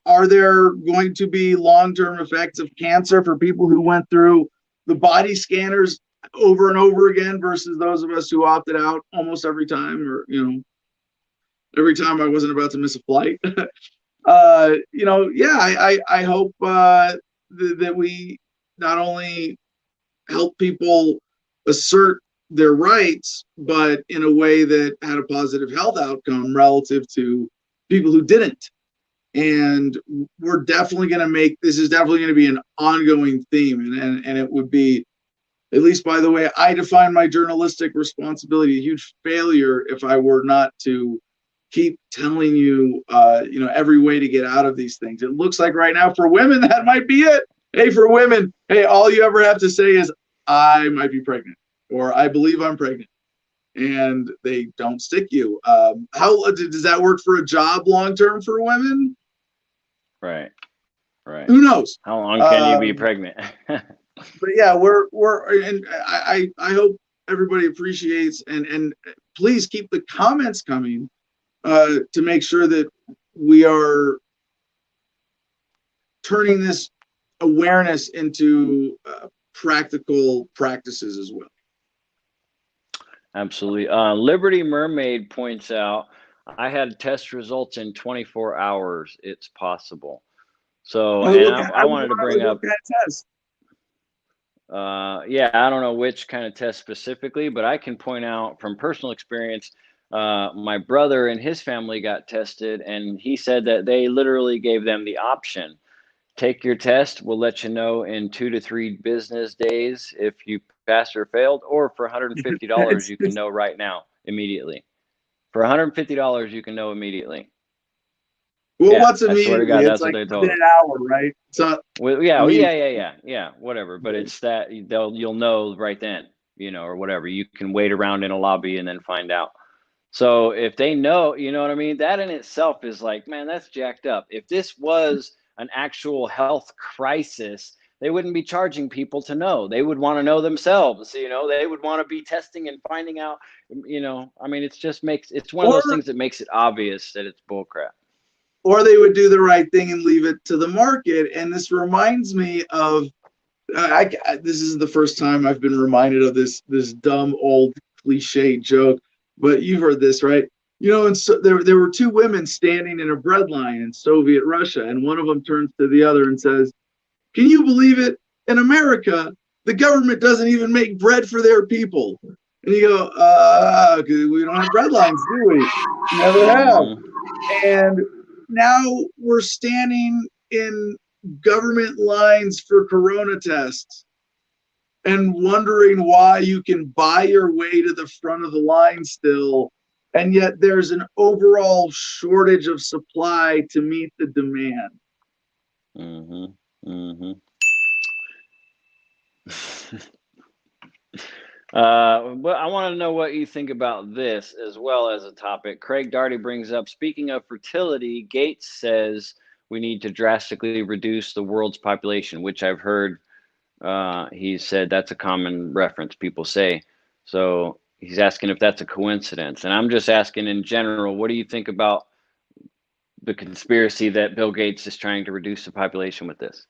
A: are there going to be long-term effects of cancer for people who went through the body scanners over and over again versus those of us who opted out almost every time, or every time I wasn't about to miss a flight? I hope that we not only help people assert their rights, but in a way that had a positive health outcome relative to people who didn't. And we're definitely going to this is definitely going to be an ongoing theme. And it would be, at least by the way I define my journalistic responsibility, a huge failure if I were not to keep telling you, every way to get out of these things. It looks like right now for women, that might be it. Hey, for women, all you ever have to say is, I might be pregnant, or I believe I'm pregnant. And they don't stick you. How does that work for a job long-term for women?
B: Right.
A: Who knows?
B: How long can you be pregnant?
A: But yeah, and I hope everybody appreciates and please keep the comments coming to make sure that we are turning this awareness into practical practices as well.
B: Absolutely. Liberty Mermaid points out, I had test results in 24 hours. It's possible. So, and I wanted to bring up,
A: test.
B: yeah, I don't know which kind of test specifically, but I can point out from personal experience, my brother and his family got tested, and he said that they literally gave them the option. Take your test. We'll let you know in 2 to 3 business days if you passed or failed, or for $150, you can know right now, immediately. For $150, you can know immediately.
A: Well,
B: Yeah,
A: what's
B: I swear to
A: immediately?
B: God,
A: It's
B: that's
A: like
B: what they told
A: within
B: us.
A: an hour, right? So
B: Well, yeah,
A: I mean,
B: yeah, whatever. But it's that you'll know right then, or whatever. You can wait around in a lobby and then find out. So if they know, you know what I mean? That in itself is like, man, that's jacked up. If this was an actual health crisis, they wouldn't be charging people to know. They would want to know themselves, they would want to be testing and finding out, I mean, it's one of those things that makes it obvious that it's bullcrap.
A: Or they would do the right thing and leave it to the market. And this reminds me of, this is the first time I've been reminded of this dumb old cliche joke, but you've heard this, right? And so there were two women standing in a bread line in Soviet Russia, and one of them turns to the other and says, "Can you believe it? In America, the government doesn't even make bread for their people." And you go, we don't have bread lines, do we? Never have. And now we're standing in government lines for corona tests and wondering why you can buy your way to the front of the line still, and yet there's an overall shortage of supply to meet the demand.
B: But I want to know what you think about this as well as a topic. Craig Darty brings up, speaking of fertility, Gates says we need to drastically reduce the world's population, which I've heard he said that's a common reference people say. So he's asking if that's a coincidence. And I'm just asking in general, what do you think about the conspiracy that Bill Gates is trying to reduce the population with this?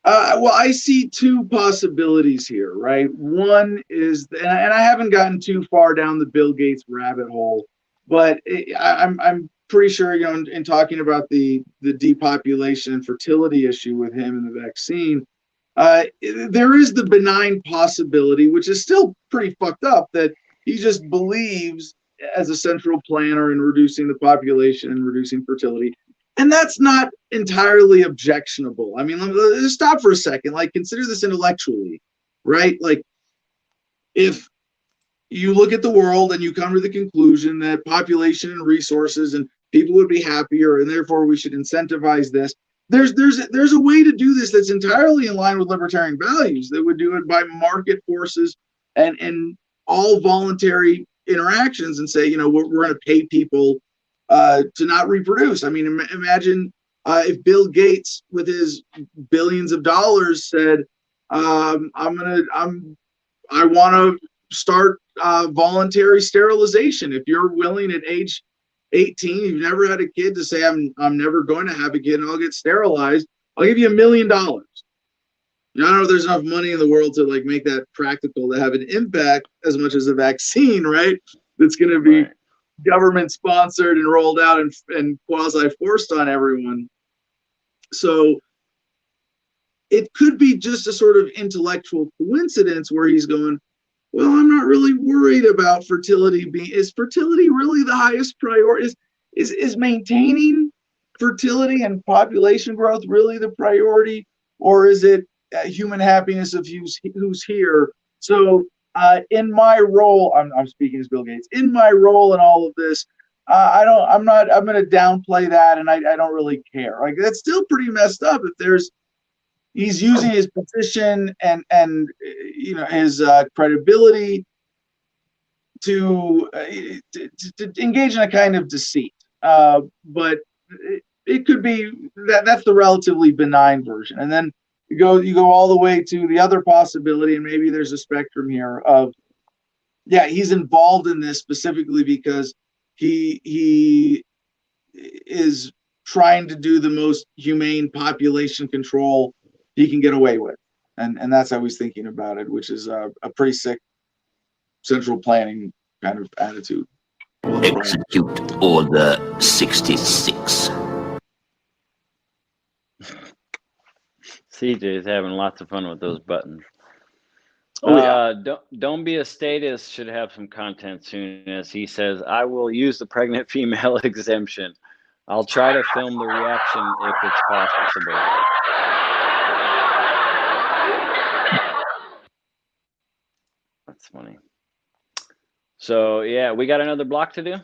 A: Well, I see two possibilities here, right? One is, and I haven't gotten too far down the Bill Gates rabbit hole, but I'm pretty sure, in talking about the depopulation and fertility issue with him and the vaccine, there is the benign possibility, which is still pretty fucked up, that he just believes as a central planner in reducing the population and reducing fertility. And that's not entirely objectionable. I mean, let's stop for a second. Like, consider this intellectually, right? Like, if you look at the world and you come to the conclusion that population and resources and people would be happier, and therefore we should incentivize this, there's a way to do this that's entirely in line with libertarian values, that would do it by market forces and all voluntary interactions, and say, we're going to pay people to not reproduce. I mean, imagine if Bill Gates, with his billions of dollars, said, "I want to start voluntary sterilization. If you're willing at age 18, you've never had a kid, to say I'm never going to have a kid and I'll get sterilized, I'll give you $1 million." I don't know if there's enough money in the world to like make that practical to have an impact as much as a vaccine, right? That's going to be government sponsored and rolled out and quasi forced on everyone. So it could be just a sort of intellectual coincidence where he's going, well, I'm not really worried about fertility being, is fertility really the highest priority? Is maintaining fertility and population growth really the priority, or is it human happiness of who's here? So in my role, I'm speaking as Bill Gates, in my role in all of this, I'm going to downplay that, and I don't really care. Like, that's still pretty messed up if he's using his position and his credibility to engage in a kind of deceit. But it could be that's the relatively benign version. And then you go all the way to the other possibility, and maybe there's a spectrum here of, yeah, he's involved in this specifically because he is trying to do the most humane population control he can get away with. And that's how he's thinking about it, which is a pretty sick central planning kind of attitude.
F: Execute Order 66.
B: CJ's having lots of fun with those buttons.
A: Oh, yeah.
B: Don't be a statist should have some content soon, as he says, I will use the pregnant female exemption. I'll try to film the reaction if it's possible. That's funny. So yeah, we got another block to do.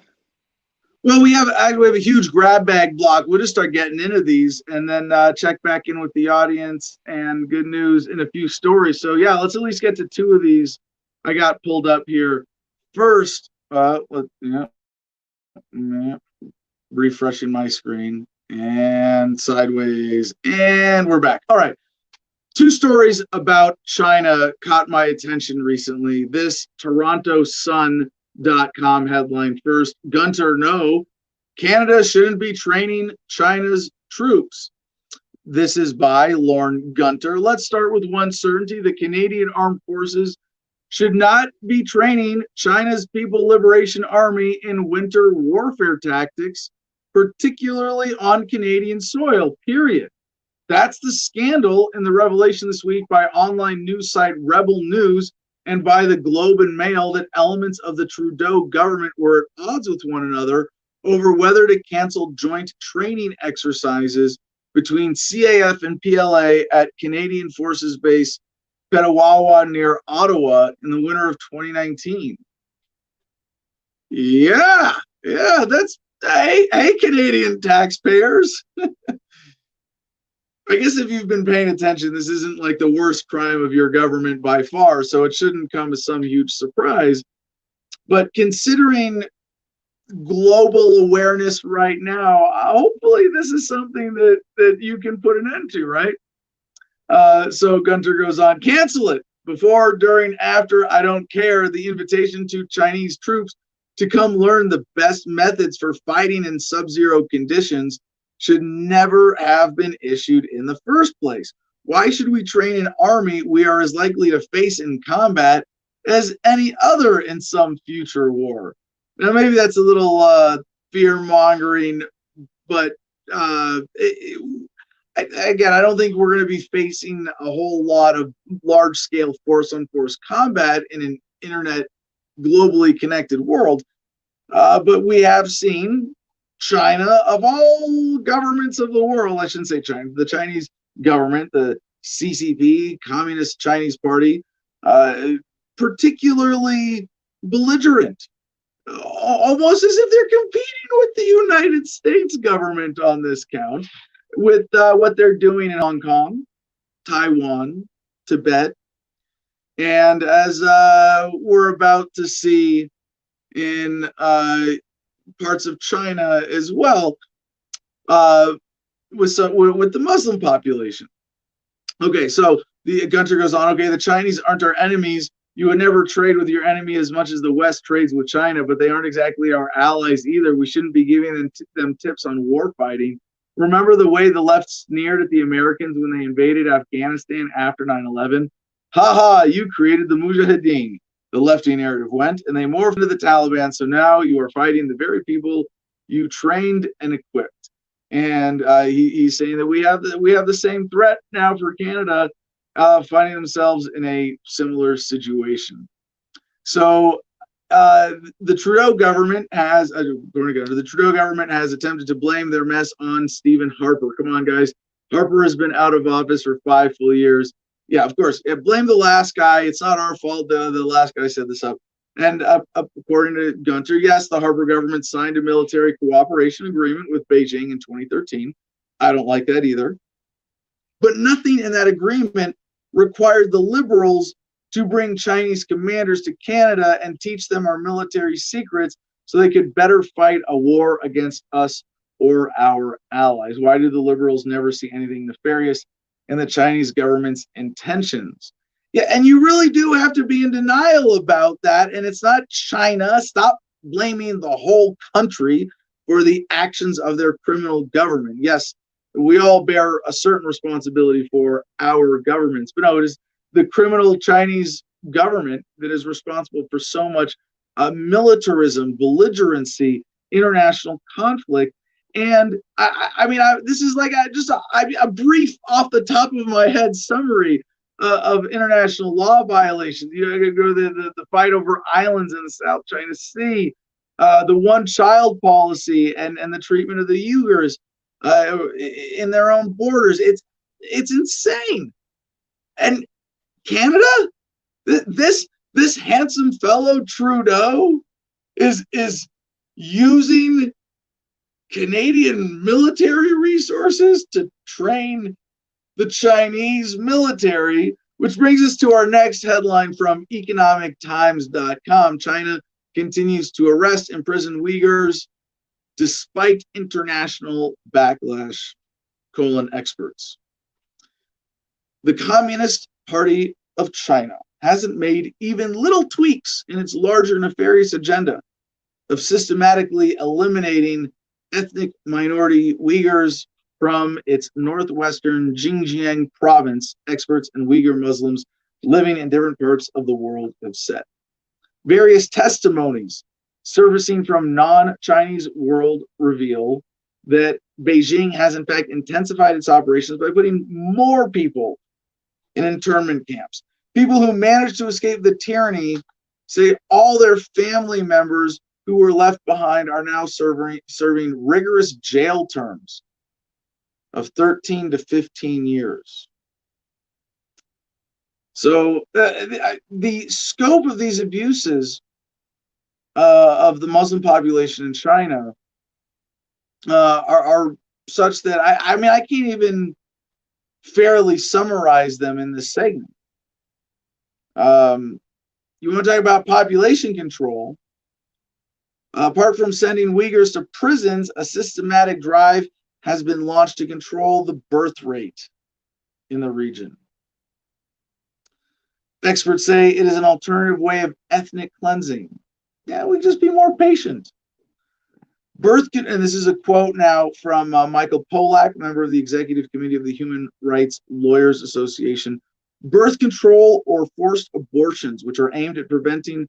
A: Well, we have a huge grab bag block. We'll just start getting into these and then check back in with the audience and good news in a few stories. So yeah, let's at least get to two of these. I got pulled up here first. Refreshing my screen and sideways, and we're back. All right. Two stories about China caught my attention recently. This TorontoSun.com headline first. Gunter, no, Canada shouldn't be training China's troops. This is by Lorne Gunter. Let's start with one certainty. The Canadian Armed Forces should not be training China's People Liberation Army in winter warfare tactics, particularly on Canadian soil, period. That's the scandal in the revelation this week by online news site Rebel News and by the Globe and Mail that elements of the Trudeau government were at odds with one another over whether to cancel joint training exercises between CAF and PLA at Canadian Forces Base Petawawa near Ottawa in the winter of 2019. Yeah, that's hey Canadian taxpayers. I guess if you've been paying attention, this isn't like the worst crime of your government by far, so it shouldn't come as some huge surprise. But considering global awareness right now, hopefully this is something that you can put an end to, right? So Gunter goes on, cancel it. Before, during, after, I don't care. The invitation to Chinese troops to come learn the best methods for fighting in sub-zero conditions should never have been issued in the first place. Why should we train an army we are as likely to face in combat as any other in some future war? Now, maybe that's a little fear-mongering, but again, I don't think we're going to be facing a whole lot of large-scale force-on-force combat in an internet globally connected world. But we have seen China, of all governments of the world, I shouldn't say China, the Chinese government, the CCP, Communist Chinese Party, particularly belligerent, almost as if they're competing with the United States government on this count, with what they're doing in Hong Kong, Taiwan, Tibet, and as we're about to see in parts of China as well, with the Muslim population. Okay, so the Gunter goes on. Okay, the Chinese aren't our enemies. You would never trade with your enemy as much as the West trades with China, but they aren't exactly our allies either. We shouldn't be giving them tips on war fighting. Remember the way the left sneered at the Americans when they invaded Afghanistan after 9/11? Ha ha, you created the Mujahideen. The lefty narrative went, and they morphed into the Taliban. So now you are fighting the very people you trained and equipped. And he's saying that we have the same threat now for Canada, finding themselves in a similar situation. So the Trudeau government has attempted to blame their mess on Stephen Harper. Come on, guys. Harper has been out of office for 5 full years. Yeah, of course. Yeah, blame the last guy. It's not our fault. The last guy set this up. And according to Gunter, yes, the Harper government signed a military cooperation agreement with Beijing in 2013. I don't like that either. But nothing in that agreement required the Liberals to bring Chinese commanders to Canada and teach them our military secrets so they could better fight a war against us or our allies. Why do the Liberals never see anything nefarious in the Chinese government's intentions? Yeah, and you really do have to be in denial about that. And it's not China. Stop blaming the whole country for the actions of their criminal government. Yes, we all bear a certain responsibility for our governments, but no, it is the criminal Chinese government that is responsible for so much militarism, belligerency, international conflict. And this is like a brief off the top of my head summary of international law violations. You know, go to the fight over islands in the South China Sea, the one-child policy, and the treatment of the Uyghurs in their own borders. It's insane. And Canada, this handsome fellow Trudeau is using Canadian military resources to train the Chinese military, which brings us to our next headline from economictimes.com. China continues to arrest imprisoned Uyghurs despite international backlash, experts. The Communist Party of China hasn't made even little tweaks in its larger nefarious agenda of systematically eliminating ethnic minority Uyghurs from its northwestern Xinjiang province, experts and Uyghur Muslims living in different parts of the world have said. Various testimonies surfacing from non-Chinese world reveal that Beijing has in fact intensified its operations by putting more people in internment camps. People who managed to escape the tyranny say all their family members who were left behind are now serving rigorous jail terms of 13 to 15 years. So the scope of these abuses of the Muslim population in China are such that I can't even fairly summarize them in this segment. You want to talk about population control? Apart from sending Uyghurs to prisons, a systematic drive has been launched to control the birth rate in the region. Experts say it is an alternative way of ethnic cleansing. Yeah, we just be more patient. And this is a quote now from Michael Polak, member of the Executive Committee of the Human Rights Lawyers Association. Birth control or forced abortions, which are aimed at preventing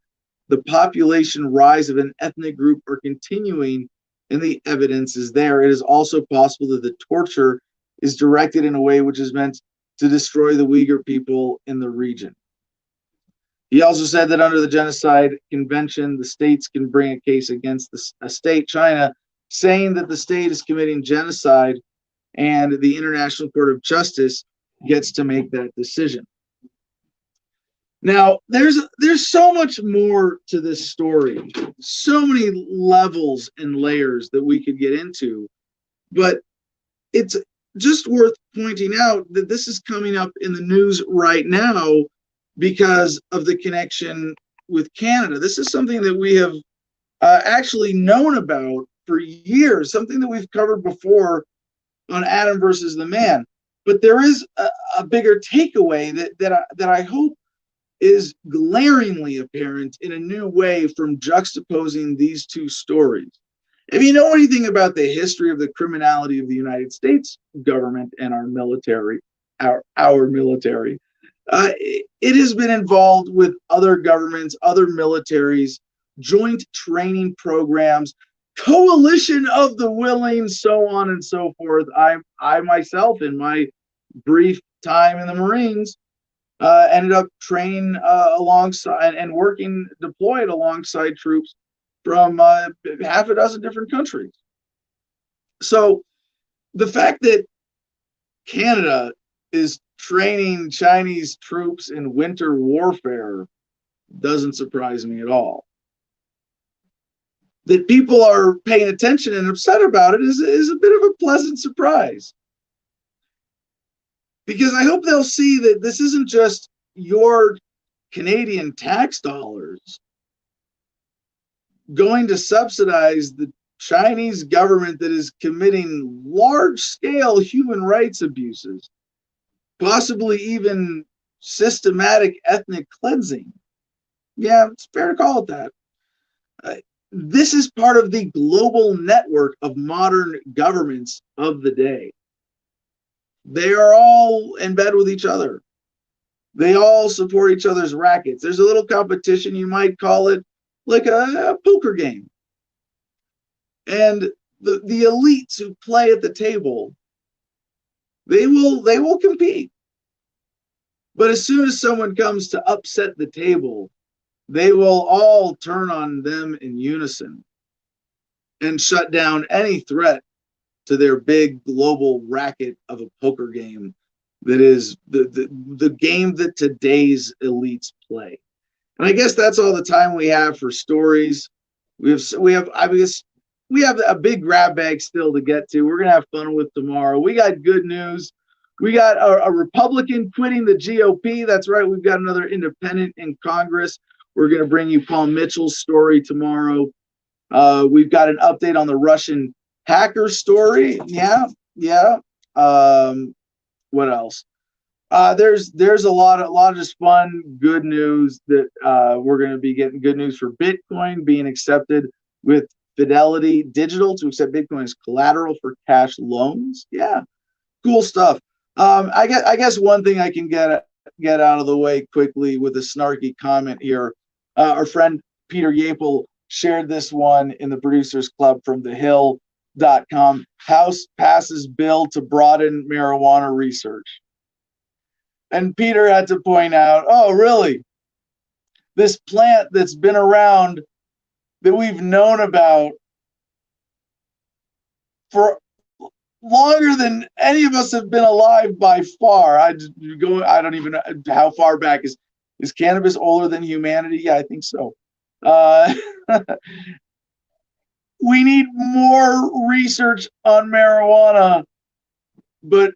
A: the population rise of an ethnic group, are continuing, and the evidence is there. It is also possible that the torture is directed in a way which is meant to destroy the Uyghur people in the region. He also said that under the Genocide Convention, the states can bring a case against a state, China, saying that the state is committing genocide, and the International Court of Justice gets to make that decision. Now, there's so much more to this story, so many levels and layers that we could get into, but it's just worth pointing out that this is coming up in the news right now because of the connection with Canada. This is something that we have actually known about for years, something that we've covered before on Adam versus the Man. But there is a bigger takeaway that I hope is glaringly apparent in a new way from juxtaposing these two stories. If you know anything about the history of the criminality of the United States government and our military, our military, it has been involved with other governments, other militaries, joint training programs, coalition of the willing, so on and so forth. I myself, in my brief time in the Marines, ended up training alongside and working deployed alongside troops from half a dozen different countries. So the fact that Canada is training Chinese troops in winter warfare doesn't surprise me at all. That people are paying attention and upset about it is a bit of a pleasant surprise. Because I hope they'll see that this isn't just your Canadian tax dollars going to subsidize the Chinese government that is committing large-scale human rights abuses, possibly even systematic ethnic cleansing. Yeah, it's fair to call it that. this is part of the global network of modern governments of the day. They are all in bed with each other. They all support each other's rackets. There's a little competition, you might call it like a poker game. And the elites who play at the table, they will compete. But as soon as someone comes to upset the table, they will all turn on them in unison and shut down any threat to their big global racket of a poker game that is the game that today's elites play. And I guess that's all the time we have for stories. We have a big grab bag still to get to. We're gonna have fun with tomorrow. We got good news. We got a Republican quitting the GOP. That's right. We've got another independent in Congress. We're gonna bring you Paul Mitchell's story tomorrow. We've got an update on the Russian hacker story. Yeah. What else? There's a lot of just fun, good news that we're going to be getting. Good news for Bitcoin being accepted with Fidelity Digital to accept Bitcoin as collateral for cash loans. Yeah, cool stuff. I guess one thing I can get out of the way quickly with a snarky comment here. Our friend Peter Yapel shared this one in the Producers Club from thehill.com. House passes bill to broaden marijuana research. And Peter had to point out, oh, really? This plant that's been around, that we've known about for longer than any of us have been alive by far. I don't even know how far back is cannabis older than humanity? Yeah, I think so. We need more research on marijuana, but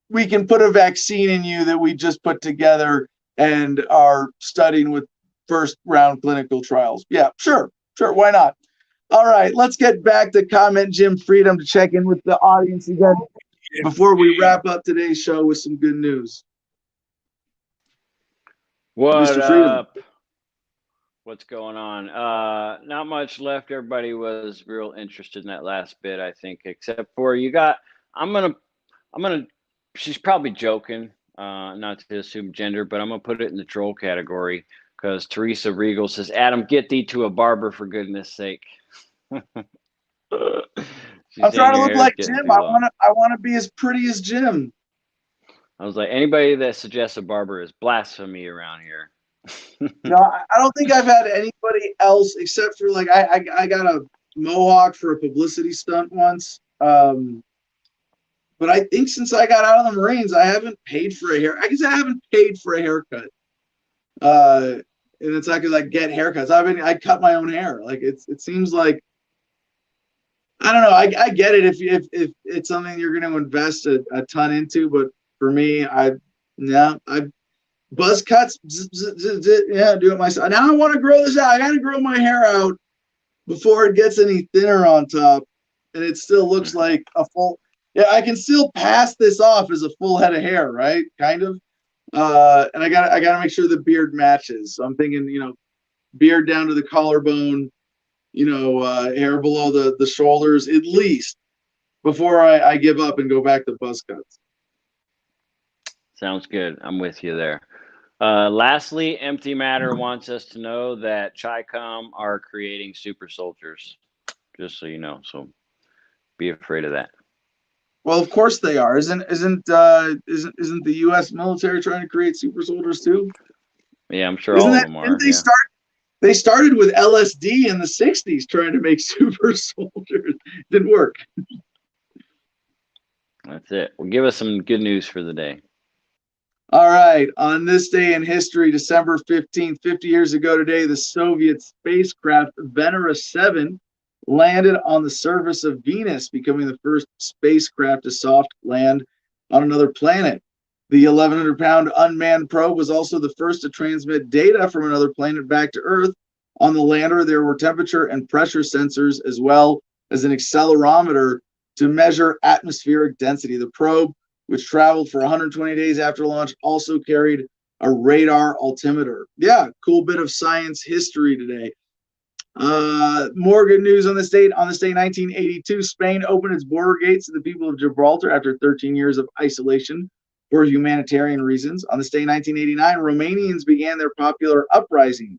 A: we can put a vaccine in you that we just put together and are studying with first round clinical trials. Yeah, sure. Why not? All right, let's get back to Comment Jim Freedom to check in with the audience again before we wrap up today's show with some good news.
B: What
A: Mr. Freedom.
B: up? What's going on? Not much left. Everybody was real interested in that last bit, I think, except for you got. I'm gonna. She's probably joking, not to assume gender, but I'm gonna put it in the troll category because Teresa Regal says, "Adam, get thee to a barber for goodness sake."
A: I'm trying to look like Jim. I want to be as pretty as Jim.
B: I was like, anybody that suggests a barber is blasphemy around here.
A: No, I don't think I've had anybody else except for like I got a mohawk for a publicity stunt once. But I think since I got out of the Marines, I haven't paid for a hair. I guess I haven't paid for a haircut. And it's like get haircuts. I cut my own hair. Like it seems like, I don't know. I get it if it's something you're going to invest a ton into, but for me, I buzz cuts, yeah, do it myself. Now I want to grow this out. I got to grow my hair out before it gets any thinner on top, and it still looks like a full. Yeah, I can still pass this off as a full head of hair, right? Kind of. And I gotta make sure the beard matches. So I'm thinking, beard down to the collarbone, hair below the shoulders, at least, before I give up and go back to buzz cuts.
B: Sounds good. I'm with you there. Lastly, Empty Matter wants us to know that Chi-Com are creating super soldiers, just so you know. So be afraid of that.
A: Well, of course they are. Isn't the U.S. military trying to create super soldiers too?
B: Yeah, I'm sure all of them are.
A: They started with LSD in the 60s trying to make super soldiers. Didn't work.
B: That's it. Well, give us some good news for the day.
A: All right. On this day in history, December 15th, 50 years ago today, the Soviet spacecraft Venera 7 landed on the surface of Venus, becoming the first spacecraft to soft land on another planet. The 1,100-pound unmanned probe was also the first to transmit data from another planet back to Earth. On the lander, there were temperature and pressure sensors, as well as an accelerometer to measure atmospheric density. The probe, which traveled for 120 days after launch, also carried a radar altimeter. Yeah, cool bit of science history today. More good news on the state. On this day, 1982, Spain opened its border gates to the people of Gibraltar after 13 years of isolation for humanitarian reasons. On this day, 1989, Romanians began their popular uprising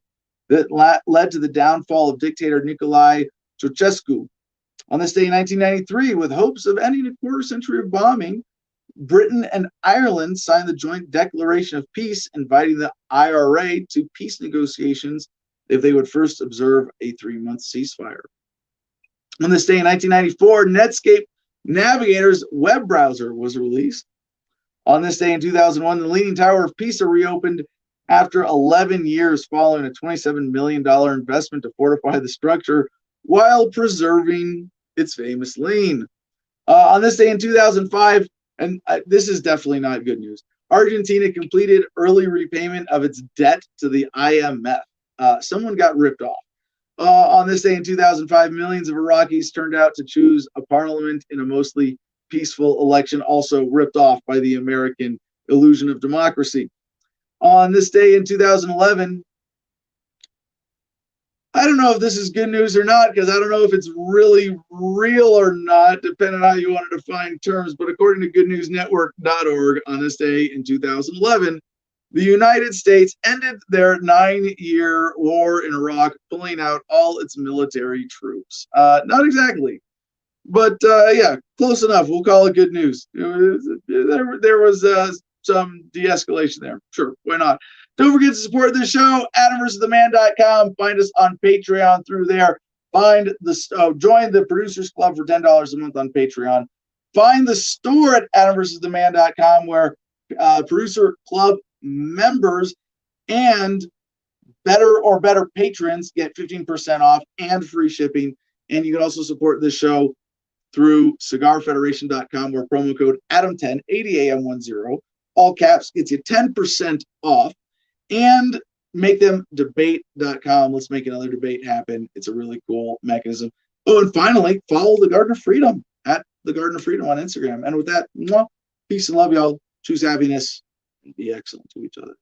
A: that led to the downfall of dictator Nicolae Ceausescu. On this day, 1993, with hopes of ending a quarter century of bombing, Britain and Ireland signed the joint declaration of peace, inviting the IRA to peace negotiations if they would first observe a 3-month ceasefire. On this day in 1994, Netscape Navigator's web browser was released. On this day in 2001, the Leaning Tower of Pisa reopened after 11 years following a $27 million investment to fortify the structure while preserving its famous lean. On this day in 2005, and this is definitely not good news, Argentina completed early repayment of its debt to the IMF. Someone got ripped off. On this day in 2005, millions of Iraqis turned out to choose a parliament in a mostly peaceful election, also ripped off by the American illusion of democracy. On this day in 2011, I don't know if this is good news or not, because I don't know if it's really real or not, depending on how you want to define terms. But according to goodnewsnetwork.org, on this day in 2011, the United States ended their 9-year war in Iraq, pulling out all its military troops. Not exactly, but yeah, close enough. We'll call it good news. There was some de-escalation there. Sure, why not? Don't forget to support this show, AdamVersusTheMan.com. Find us on Patreon through there. Join the Producers Club for $10 a month on Patreon. Find the store at AdamVersusTheMan.com, where Producer Club members and better patrons get 15% off and free shipping. And you can also support this show through CigarFederation.com, where promo code Adam10 80AM10, all caps, gets you 10% off. And MakeThemDebate.com. Let's make another debate happen. It's a really cool mechanism. Oh, and finally, follow the Garden of Freedom at the Garden of Freedom on Instagram. And with that, peace and love, y'all. Choose happiness and be excellent to each other.